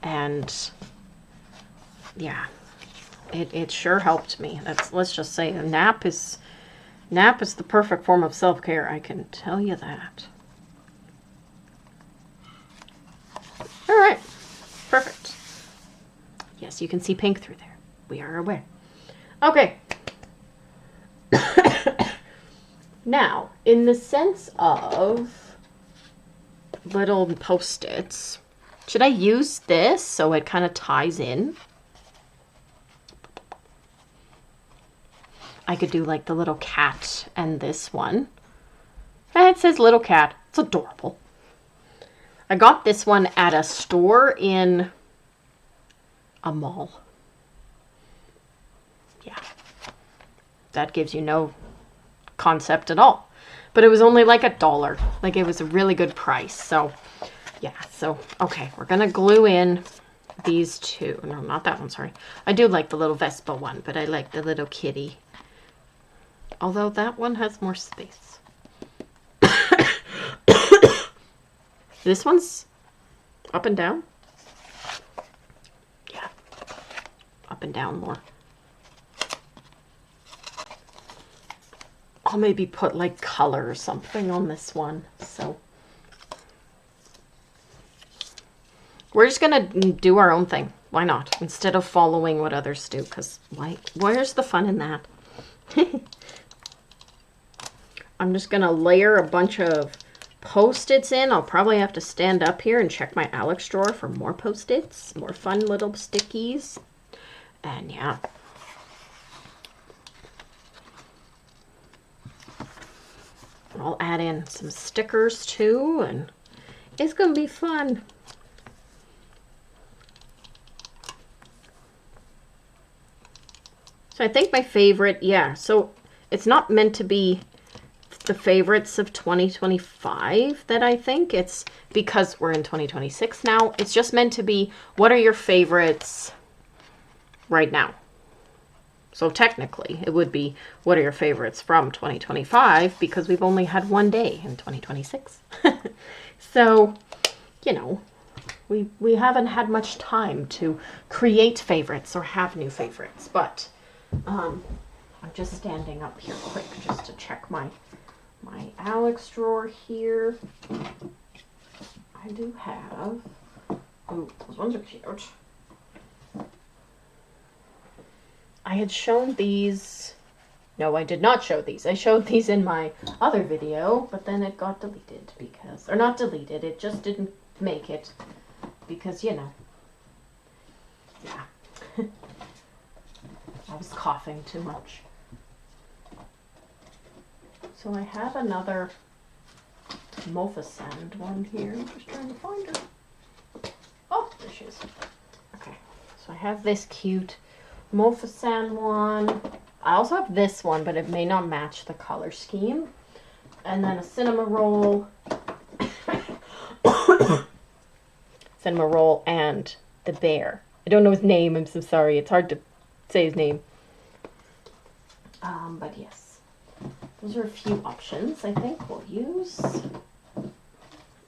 And yeah, it sure helped me. Let's just say a nap is the perfect form of self-care. I can tell you that. All right, perfect. Yes, you can see pink through there. We are aware. Okay. Now, in the sense of little Post-its, should I use this so it kind of ties in? I could do like the little cat and this one. It says little cat. It's adorable. I got this one at a store in a mall. Yeah. That gives you no concept at all. But it was only like $1. Like it was a really good price. So yeah, so okay, we're gonna glue in these two. No, not that one, sorry. I do like the little Vespa one, but I like the little kitty. Although that one has more space. This one's up and down. Yeah, up and down more. I'll maybe put like color or something on this one. So we're just gonna do our own thing. Why not? Instead of following what others do, because where's the fun in that? I'm just gonna layer a bunch of Post-its in. I'll probably have to stand up here and check my Alex drawer for more Post-its, more fun little stickies. And yeah. I'll add in some stickers too, and it's gonna be fun. So I think my favorite, yeah, so it's not meant to be the favorites of 2025 that I think. It's because we're in 2026 now. It's just meant to be, what are your favorites right now? So technically, it would be, what are your favorites from 2025? Because we've only had one day in 2026. So, you know, we haven't had much time to create favorites or have new favorites. But I'm just standing up here quick just to check my Alex drawer here. I do have, oh, those ones are cute. I had shown these. No, I did not show these. I showed these in my other video, but then it got deleted because, or not deleted, it just didn't make it because, you know, yeah. I was coughing too much. So I have another Mofasand one here. I'm just trying to find her. Oh, there she is. Okay, so I have this cute Mofasand one. I also have this one, but it may not match the color scheme. And then a cinema roll. Cinema roll and the bear. I don't know his name. I'm so sorry. It's hard to say his name. But yes, those are a few options I think we'll use.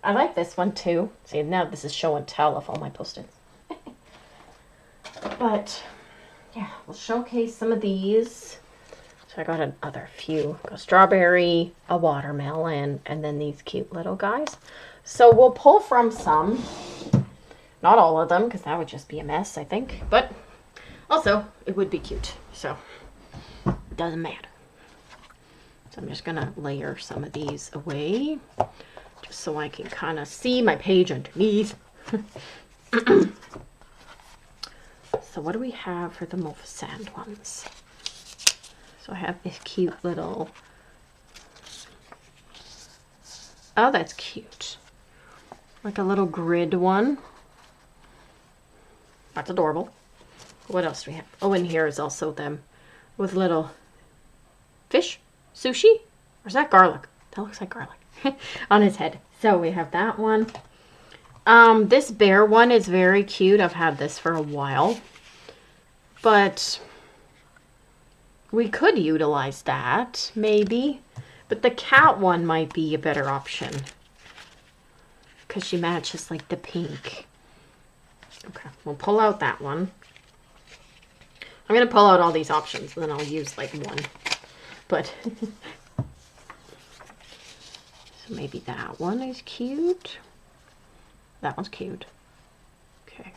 I like this one too. See, now this is show and tell of all my post-its. But yeah, we'll showcase some of these. So I got another few. Got a strawberry, a watermelon, and then these cute little guys. So we'll pull from some. Not all of them, because that would just be a mess, I think. But also, it would be cute. So it doesn't matter. So I'm just going to layer some of these away. Just so I can kind of see my page underneath. So what do we have for the Mauve ones? So I have this cute little... Oh, that's cute. Like a little grid one. That's adorable. What else do we have? Oh, and here is also them with little fish, sushi, or is that garlic? That looks like garlic on his head. So we have that one. This bear one is very cute. I've had this for a while, but we could utilize that maybe. But the cat one might be a better option because she matches like the pink. Okay, we'll pull out that one. I'm going to pull out all these options and then I'll use like one. But so maybe that one is cute. That one's cute. Okay.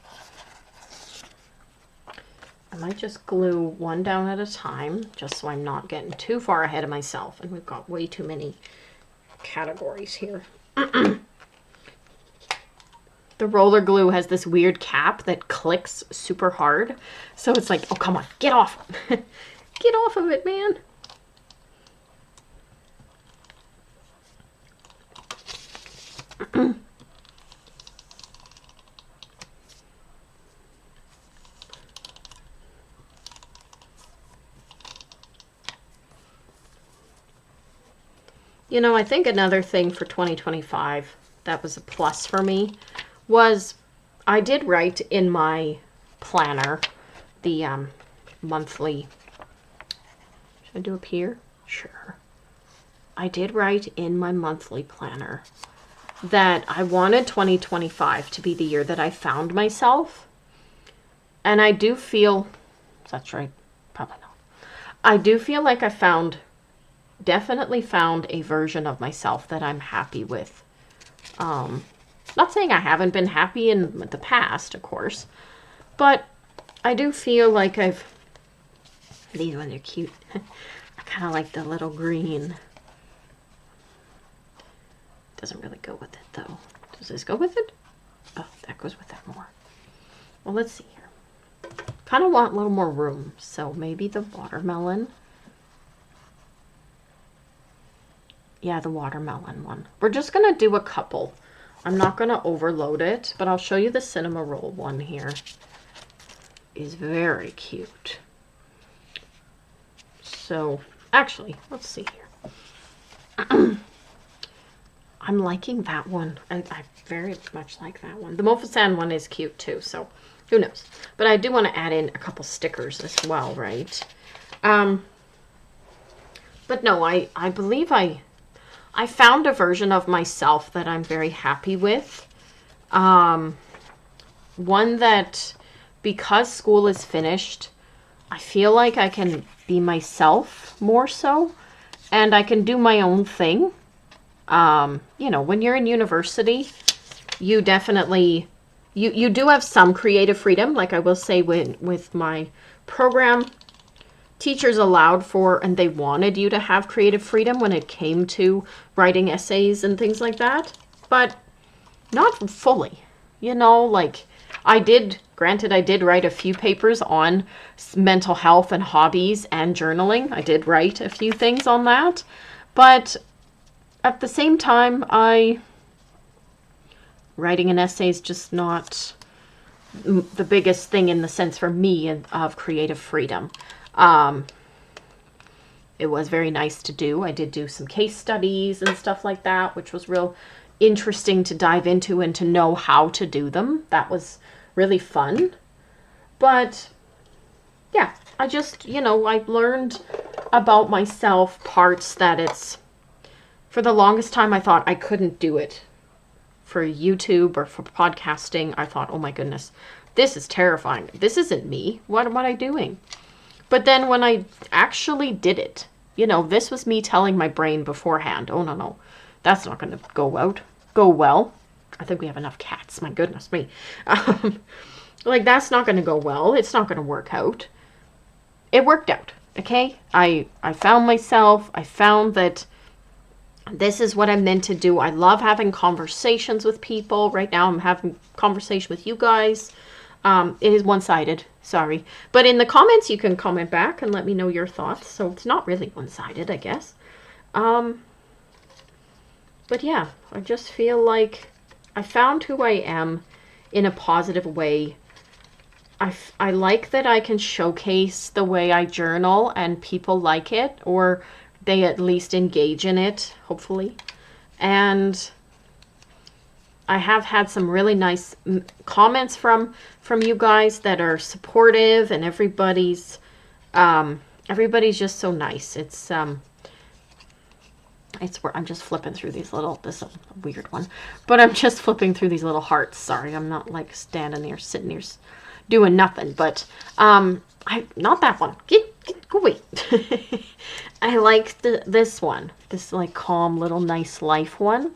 I might just glue one down at a time just so I'm not getting too far ahead of myself. And we've got way too many categories here. The roller glue has this weird cap that clicks super hard. So it's like, oh, come on, get off. Get off of it, man. You know, I think another thing for 2025 that was a plus for me was I did write in my planner the monthly. Should I do up here? Sure. I did write in my monthly planner that I wanted 2025 to be the year that I found myself. And I do feel, that's right, probably not. I do feel like I definitely found a version of myself that I'm happy with. Not saying I haven't been happy in the past, of course, but I do feel like these ones are cute. I kind of like the little green. Doesn't really go with it though. Does this go with it? Oh, that goes with that more. Well, let's see here. Kind of want a little more room, so maybe the watermelon. Yeah, the watermelon one. We're just going to do a couple. I'm not going to overload it, but I'll show you the cinema roll one here. Is very cute. So, actually, let's see here. I'm liking that one. I very much like that one. The Mauve one is cute too, so who knows. But I do want to add in a couple stickers as well, right? But no, I believe I found a version of myself that I'm very happy with. One that, because school is finished, I feel like I can be myself more so, and I can do my own thing. You know, when you're in university, you definitely, you do have some creative freedom. Like I will say with my program, teachers allowed for, and they wanted you to have creative freedom when it came to writing essays and things like that, but not fully, you know, like granted, I did write a few papers on mental health and hobbies and journaling. I did write a few things on that, but at the same time, writing an essay is just not the biggest thing in the sense for me of creative freedom. it was very nice to do. I did do some case studies and stuff like that, which was real interesting to dive into and to know how to do them. That was really fun. But yeah, I just, I learned about myself parts that it's, for the longest time I thought I couldn't do it. For YouTube or for podcasting, I thought, oh my goodness, this is terrifying. This isn't me. What am I doing? But then when I actually did it, this was me telling my brain beforehand, oh no, that's not going to go well. I think we have enough cats. My goodness me. That's not going to go well. It's not going to work out. It worked out. Okay. I found myself. I found that this is what I'm meant to do. I love having conversations with people. Right now I'm having conversation with you guys. It is one-sided, sorry. But in the comments you can comment back and let me know your thoughts. So it's not really one-sided, I guess. But yeah, I just feel like I found who I am in a positive way. I like that I can showcase the way I journal and people like it, or they at least engage in it, hopefully. And I have had some really nice comments from you guys that are supportive, and everybody's just so nice. It's where I'm just flipping through these this is a weird one, but I'm just flipping through these little hearts. Sorry, I'm not like standing there, sitting there, doing nothing. But not that one. Go away. I like this one. This like calm little nice life one.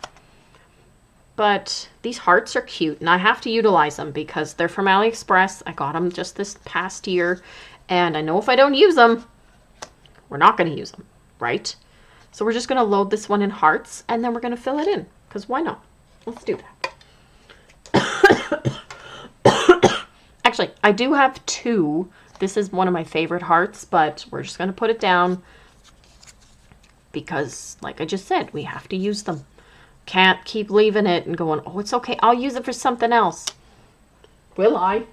But these hearts are cute, and I have to utilize them because they're from AliExpress. I got them just this past year, and I know if I don't use them, we're not going to use them, right? So we're just going to load this one in hearts, and then we're going to fill it in, because why not? Let's do that. Actually, I do have two. This is one of my favorite hearts, but we're just going to put it down because, like I just said, we have to use them. Can't keep leaving it and going, oh, it's okay, I'll use it for something else. Will I?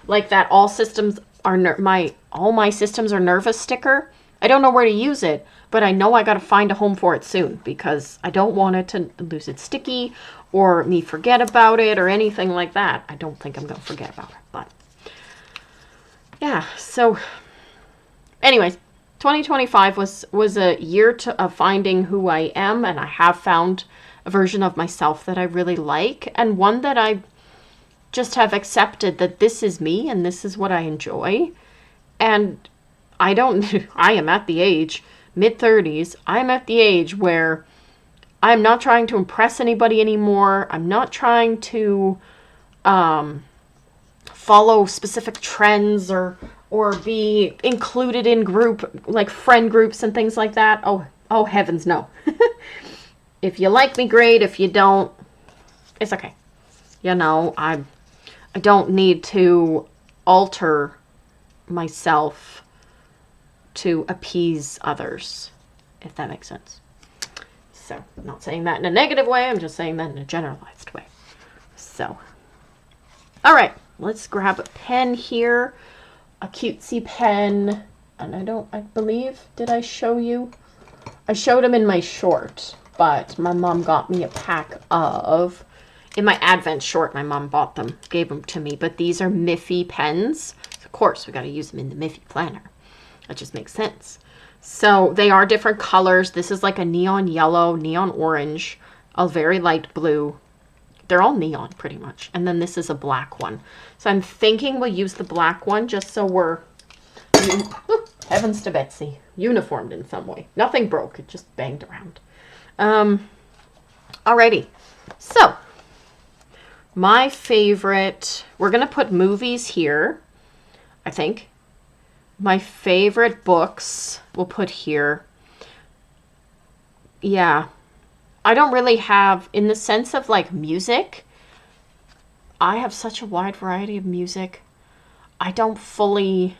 Like that all my systems are nervous sticker. I don't know where to use it, but I know I got to find a home for it soon because I don't want it to lose its sticky or me forget about it or anything like that. I don't think I'm going to forget about it, but yeah. So anyways, 2025 was a year of finding who I am, and I have found a version of myself that I really like, and one that I just have accepted that this is me and this is what I enjoy. And I am at the age, mid-30s, I'm at the age where I'm not trying to impress anybody anymore. I'm not trying to follow specific trends or be included in friend groups and things like that. Oh heavens no. If you like me, great. If you don't, it's okay. I don't need to alter myself to appease others, if that makes sense. So, I'm not saying that in a negative way. I'm just saying that in a generalized way. So, all right. Let's grab a pen here. A cutesy pen. And I believe, did I show you? I showed them in my short. But my mom got me a pack of, in my Advent short, my mom bought them, gave them to me. But these are Miffy pens. Of course, we got to use them in the Miffy planner. That just makes sense. So they are different colors. This is like a neon yellow, neon orange, a very light blue. They're all neon pretty much. And then this is a black one. So I'm thinking we'll use the black one just so we're, heavens to Betsy, uniformed in some way. Nothing broke. It just banged around. Alrighty, so my favorite, we're going to put movies here, I think. My favorite books we'll put here. Yeah, I don't really have, in the sense of like music, I have such a wide variety of music. I don't fully,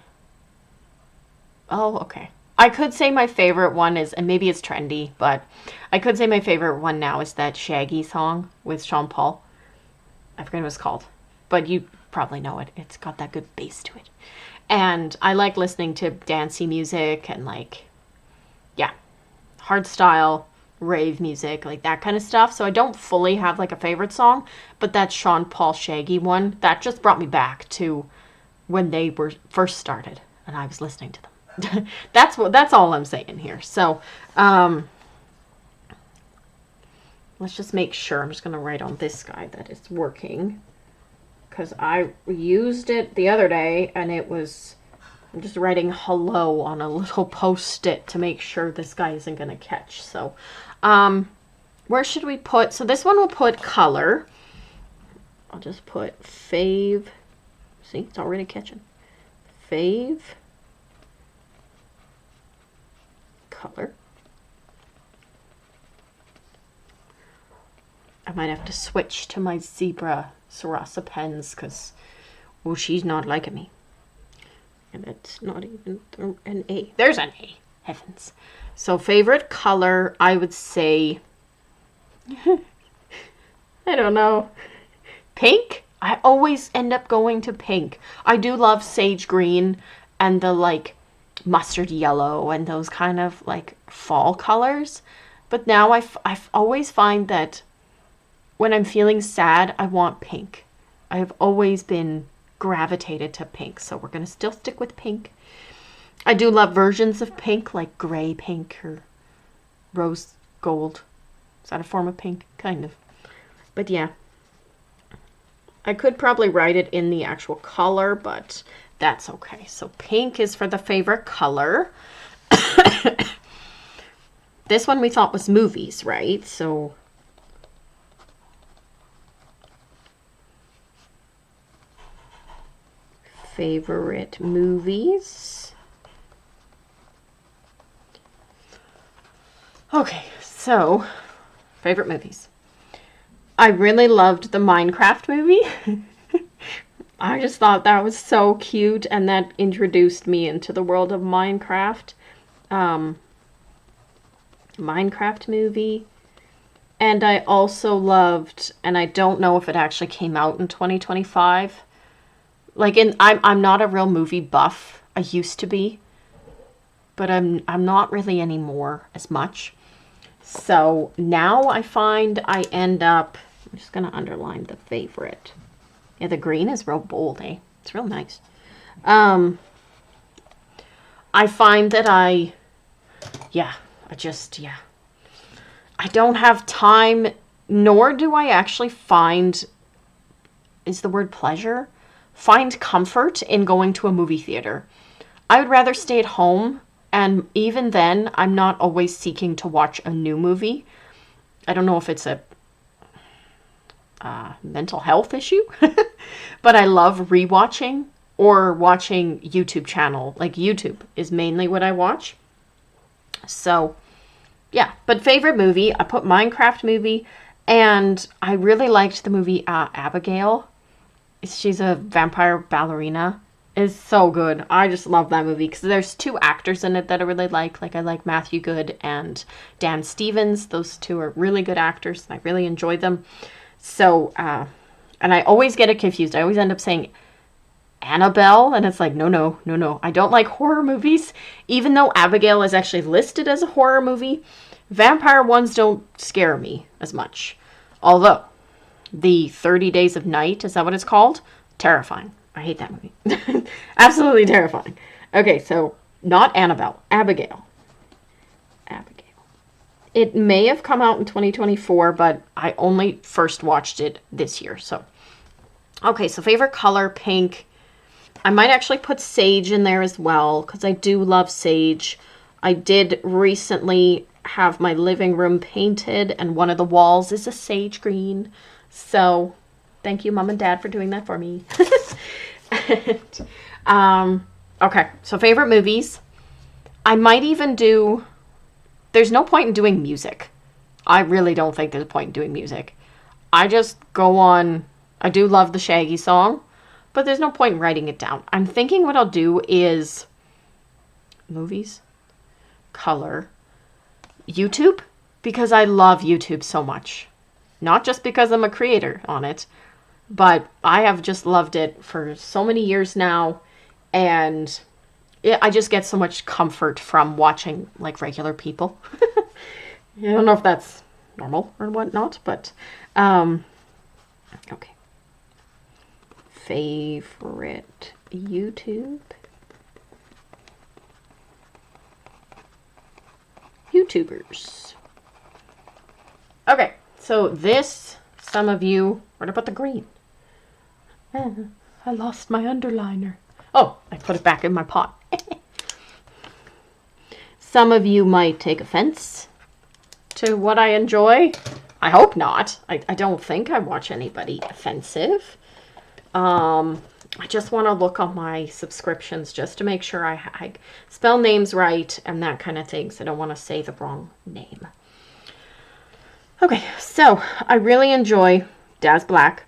okay. I could say my favorite one is, and maybe it's trendy, but I could say my favorite one now is that Shaggy song with Sean Paul. I forget what it's called, but you probably know it. It's got that good bass to it. And I like listening to dancey music and hardstyle, rave music, like that kind of stuff. So I don't fully have like a favorite song, but that Sean Paul Shaggy one, that just brought me back to when they were first started and I was listening to them. That's all I'm saying here. So, let's just make sure. I'm just going to write on this guy that it's working, because I used it the other day and it was, I'm just writing hello on a little post-it to make sure this guy isn't going to catch. So, where should we put? So this one will put color. I'll just put fave. See, it's already catching. Fave. Color. I might have to switch to my zebra Sarasa pens because, well, she's not liking me. And it's not even an A. There's an A. Heavens. So favorite color, I would say, I don't know. Pink? I always end up going to pink. I do love sage green and the like mustard yellow and those kind of like fall colors. But now I always find that when I'm feeling sad, I want pink. I have always been gravitated to pink, so we're going to still stick with pink. I do love versions of pink, like gray pink or rose gold. Is that a form of pink? Kind of. But yeah. I could probably write it in the actual color, but that's okay. So pink is for the favorite color. This one we thought was movies, right? So favorite movies. Okay, so favorite movies. I really loved the Minecraft movie. I just thought that was so cute, and that introduced me into the world of Minecraft. Minecraft movie. And I also loved, and I don't know if it actually came out in 2025. Like, I'm not a real movie buff. I used to be, but I'm not really anymore as much. So now I find I end up, I'm just going to underline the favorite. Yeah, the green is real bold, eh? It's real nice. I find that I don't have time, nor do I actually find, is the word pleasure? Find comfort in going to a movie theater. I would rather stay at home, and even then, I'm not always seeking to watch a new movie. I don't know if it's a mental health issue, but I love rewatching or watching YouTube channel. Like, YouTube is mainly what I watch. So, yeah. But favorite movie, I put Minecraft movie, and I really liked the movie Abigail. She's a vampire ballerina. It's so good. I just love that movie because there's two actors in it that I really like. Like, I like Matthew Good and Dan Stevens. Those two are really good actors, and I really enjoy them. So, and I always get it confused. I always end up saying Annabelle, and it's like, no. I don't like horror movies. Even though Abigail is actually listed as a horror movie, vampire ones don't scare me as much. Although, the 30 Days of Night, is that what it's called? Terrifying. I hate that movie. Absolutely terrifying. Okay, so not Annabelle. Abigail. It may have come out in 2024, but I only first watched it this year. So, okay, so favorite color, pink. I might actually put sage in there as well, because I do love sage. I did recently have my living room painted, and one of the walls is a sage green. So, thank you, Mom and Dad, for doing that for me. Okay, so favorite movies. I might even do... There's no point in doing music. I really don't think there's a point in doing music. I just go on... I do love the Shaggy song, but there's no point in writing it down. I'm thinking what I'll do is... Movies? Color. YouTube? Because I love YouTube so much. Not just because I'm a creator on it, but I have just loved it for so many years now, and I just get so much comfort from watching, like, regular people. I don't know if that's normal or whatnot, but okay. Favorite YouTubers. Okay, so this, some of you, what about the green? I lost my underliner. Oh, I put it back in my pot. Some of you might take offense to what I enjoy. I hope not. I don't think I watch anybody offensive. I just want to look on my subscriptions just to make sure I spell names right and that kind of thing. So I don't want to say the wrong name. Okay, so I really enjoy Daz Black.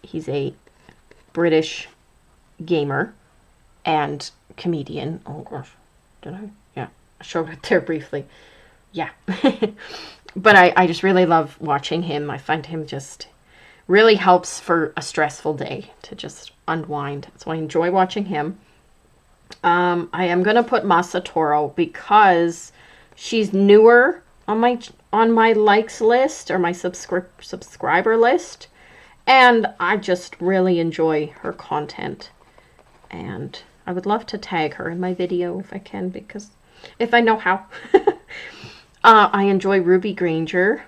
He's a British gamer and comedian. Oh gosh, did I? Yeah, I showed it there briefly. Yeah. But I just really love watching him. I find him just really helps for a stressful day to just unwind. So I enjoy watching him. I am going to put Masa Toro because she's newer on my likes list or my subscriber list. And I just really enjoy her content. And I would love to tag her in my video if I can, because if I know how. I enjoy Ruby Granger.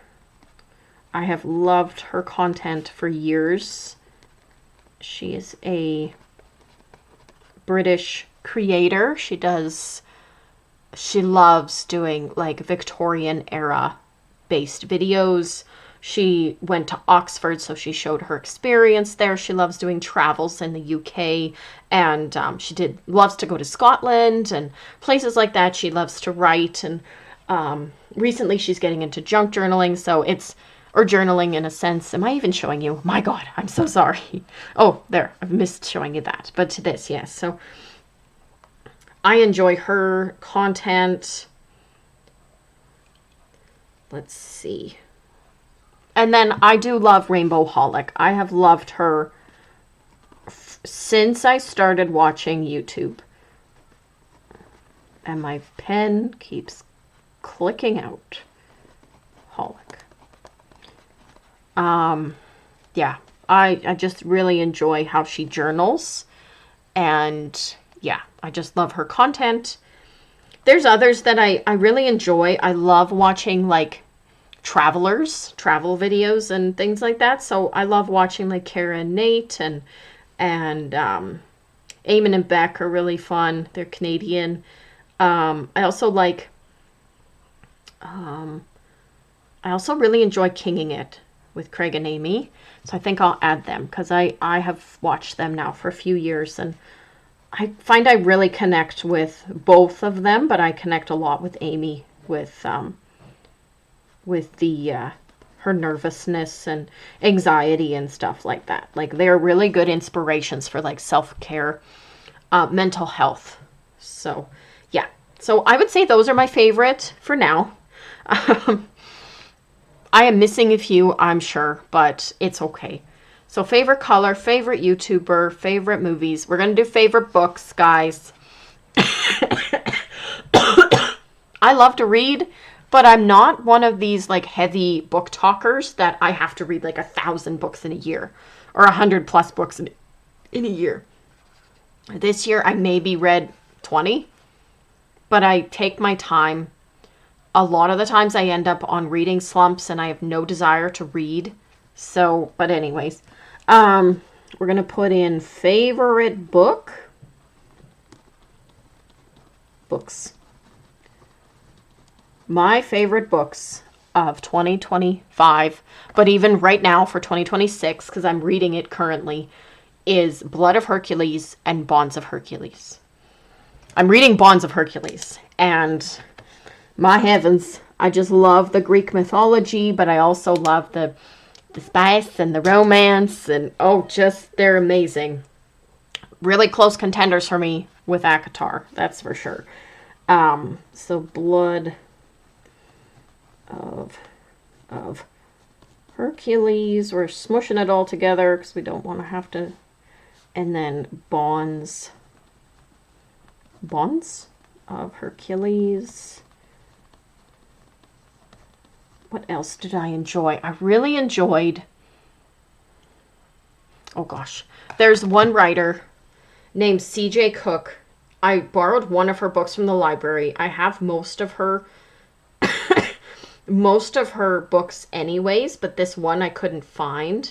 I have loved her content for years. She is a British creator. She loves doing like Victorian era based videos. She went to Oxford, so she showed her experience there. She loves doing travels in the UK, and she loves to go to Scotland and places like that. She loves to write, and recently she's getting into junk journaling, or journaling in a sense. Am I even showing you? My God, I'm so sorry. Oh, there, I've missed showing you that. But to this, yes. So I enjoy her content. Let's see. And then I do love Rainbow Holic. I have loved her since I started watching YouTube. And my pen keeps clicking out. Holic. Yeah, I just really enjoy how she journals. And yeah, I just love her content. There's others that I really enjoy. I love watching like travel videos and things like that. So I love watching like Kara and Nate and Eamon and Beck are really fun. They're Canadian. I also really enjoy Kinging It with Craig and Amy. So I think I'll add them because I have watched them now for a few years, and I find I really connect with both of them, but I connect a lot with Amy with her nervousness and anxiety and stuff like that. Like they're really good inspirations for like self-care, mental health. So yeah, so I would say those are my favorite for now. I am missing a few, I'm sure, but it's okay. So favorite color, favorite YouTuber, favorite movies. We're going to do favorite books, guys. I love to read, but I'm not one of these like heavy book talkers that I have to read like 1,000 books in a year or 100+ books in a year. This year I maybe read 20, but I take my time. A lot of the times I end up on reading slumps and I have no desire to read. So, but anyways, we're going to put in favorite books. My favorite books of 2025, but even right now for 2026, because I'm reading it currently, is Blood of Hercules and Bonds of Hercules. I'm reading Bonds of Hercules, and my heavens, I just love the Greek mythology, but I also love the spice and the romance, and they're amazing. Really close contenders for me with ACOTAR, that's for sure. So Blood of Hercules, we're smushing it all together because we don't want to have to, and then Bonds of Hercules. what else did I enjoy? I really enjoyed, oh gosh, there's one writer named C.J. Cook. I borrowed one of her books from the library. I have most of her books anyways, but this one I couldn't find.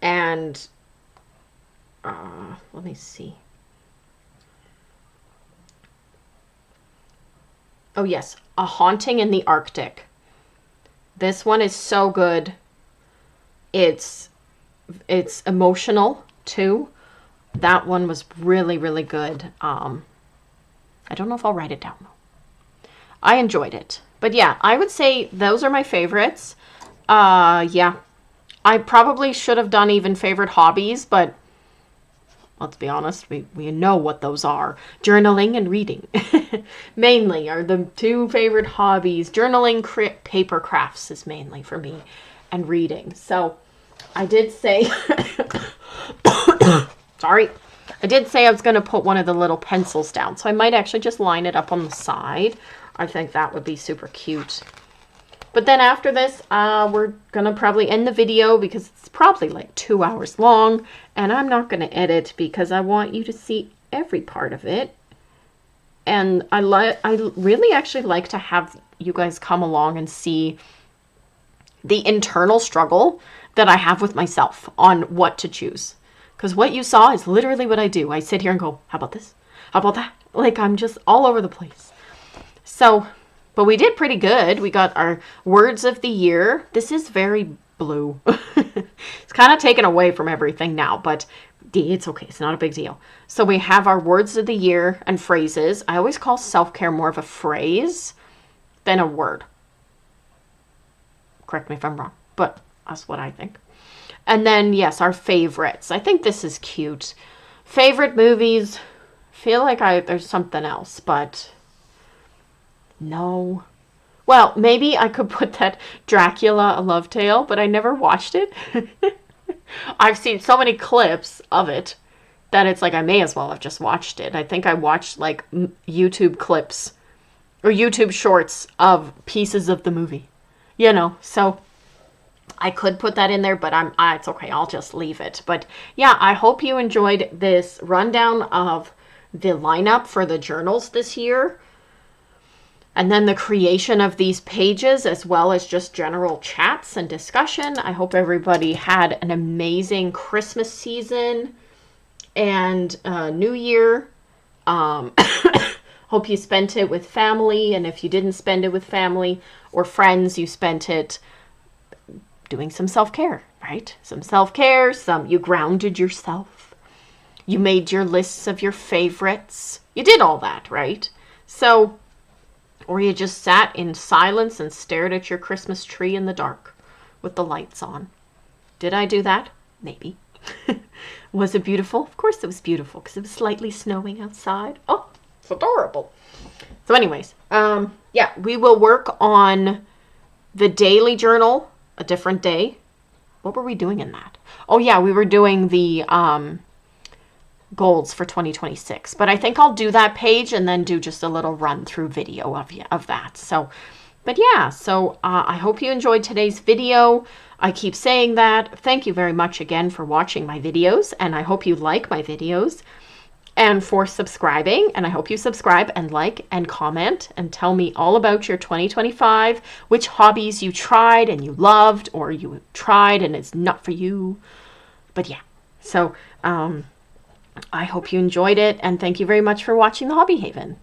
And let me see. Oh yes, A Haunting in the Arctic. This one is so good. It's emotional too. That one was really, really good. I don't know if I'll write it down. I enjoyed it. But yeah, I would say those are my favorites. Yeah. I probably should have done even favorite hobbies, but let's be honest, we know what those are. Journaling and reading mainly are the two favorite hobbies. Journaling, paper crafts is mainly for me, and reading. So I did say, sorry, I did say I was going to put one of the little pencils down. So I might actually just line it up on the side. I think that would be super cute. But then after this, we're going to probably end the video because it's probably like 2 hours long. And I'm not going to edit because I want you to see every part of it. And I really actually like to have you guys come along and see the internal struggle that I have with myself on what to choose. Because what you saw is literally what I do. I sit here and go, how about this? How about that? Like, I'm just all over the place. So, but we did pretty good. We got our words of the year. This is very blue. It's kind of taken away from everything now, but it's okay. It's not a big deal. So we have our words of the year and phrases. I always call self-care more of a phrase than a word. Correct me if I'm wrong, but that's what I think. And then, yes, our favorites. I think this is cute. Favorite movies. Feel like there's something else, but no. Well, maybe I could put that Dracula, A Love Tale, but I never watched it. I've seen so many clips of it that it's like I may as well have just watched it. I think I watched like YouTube clips or YouTube shorts of pieces of the movie, so I could put that in there, but it's okay. I'll just leave it. But yeah, I hope you enjoyed this rundown of the lineup for the journals this year. And then the creation of these pages, as well as just general chats and discussion. I hope everybody had an amazing Christmas season and New Year. Hope you spent it with family. And if you didn't spend it with family or friends, you spent it doing some self-care, right? Some self-care, you grounded yourself. You made your lists of your favorites. You did all that, right? So, or you just sat in silence and stared at your Christmas tree in the dark with the lights on. Did I do that? Maybe. Was it beautiful? Of course it was beautiful because it was slightly snowing outside. Oh, it's adorable. So anyways, yeah, we will work on the daily journal a different day. What were we doing in that? Oh yeah, we were doing the goals for 2026, but I think I'll do that page and then do just a little run through video of that. So, but yeah, so I hope you enjoyed today's video. I keep saying that. Thank you very much again for watching my videos, and I hope you like my videos and for subscribing, and I hope you subscribe and like and comment and tell me all about your 2025, which hobbies you tried and you loved, or you tried and it's not for you. But yeah, so I hope you enjoyed it, and thank you very much for watching the Hobby Haven.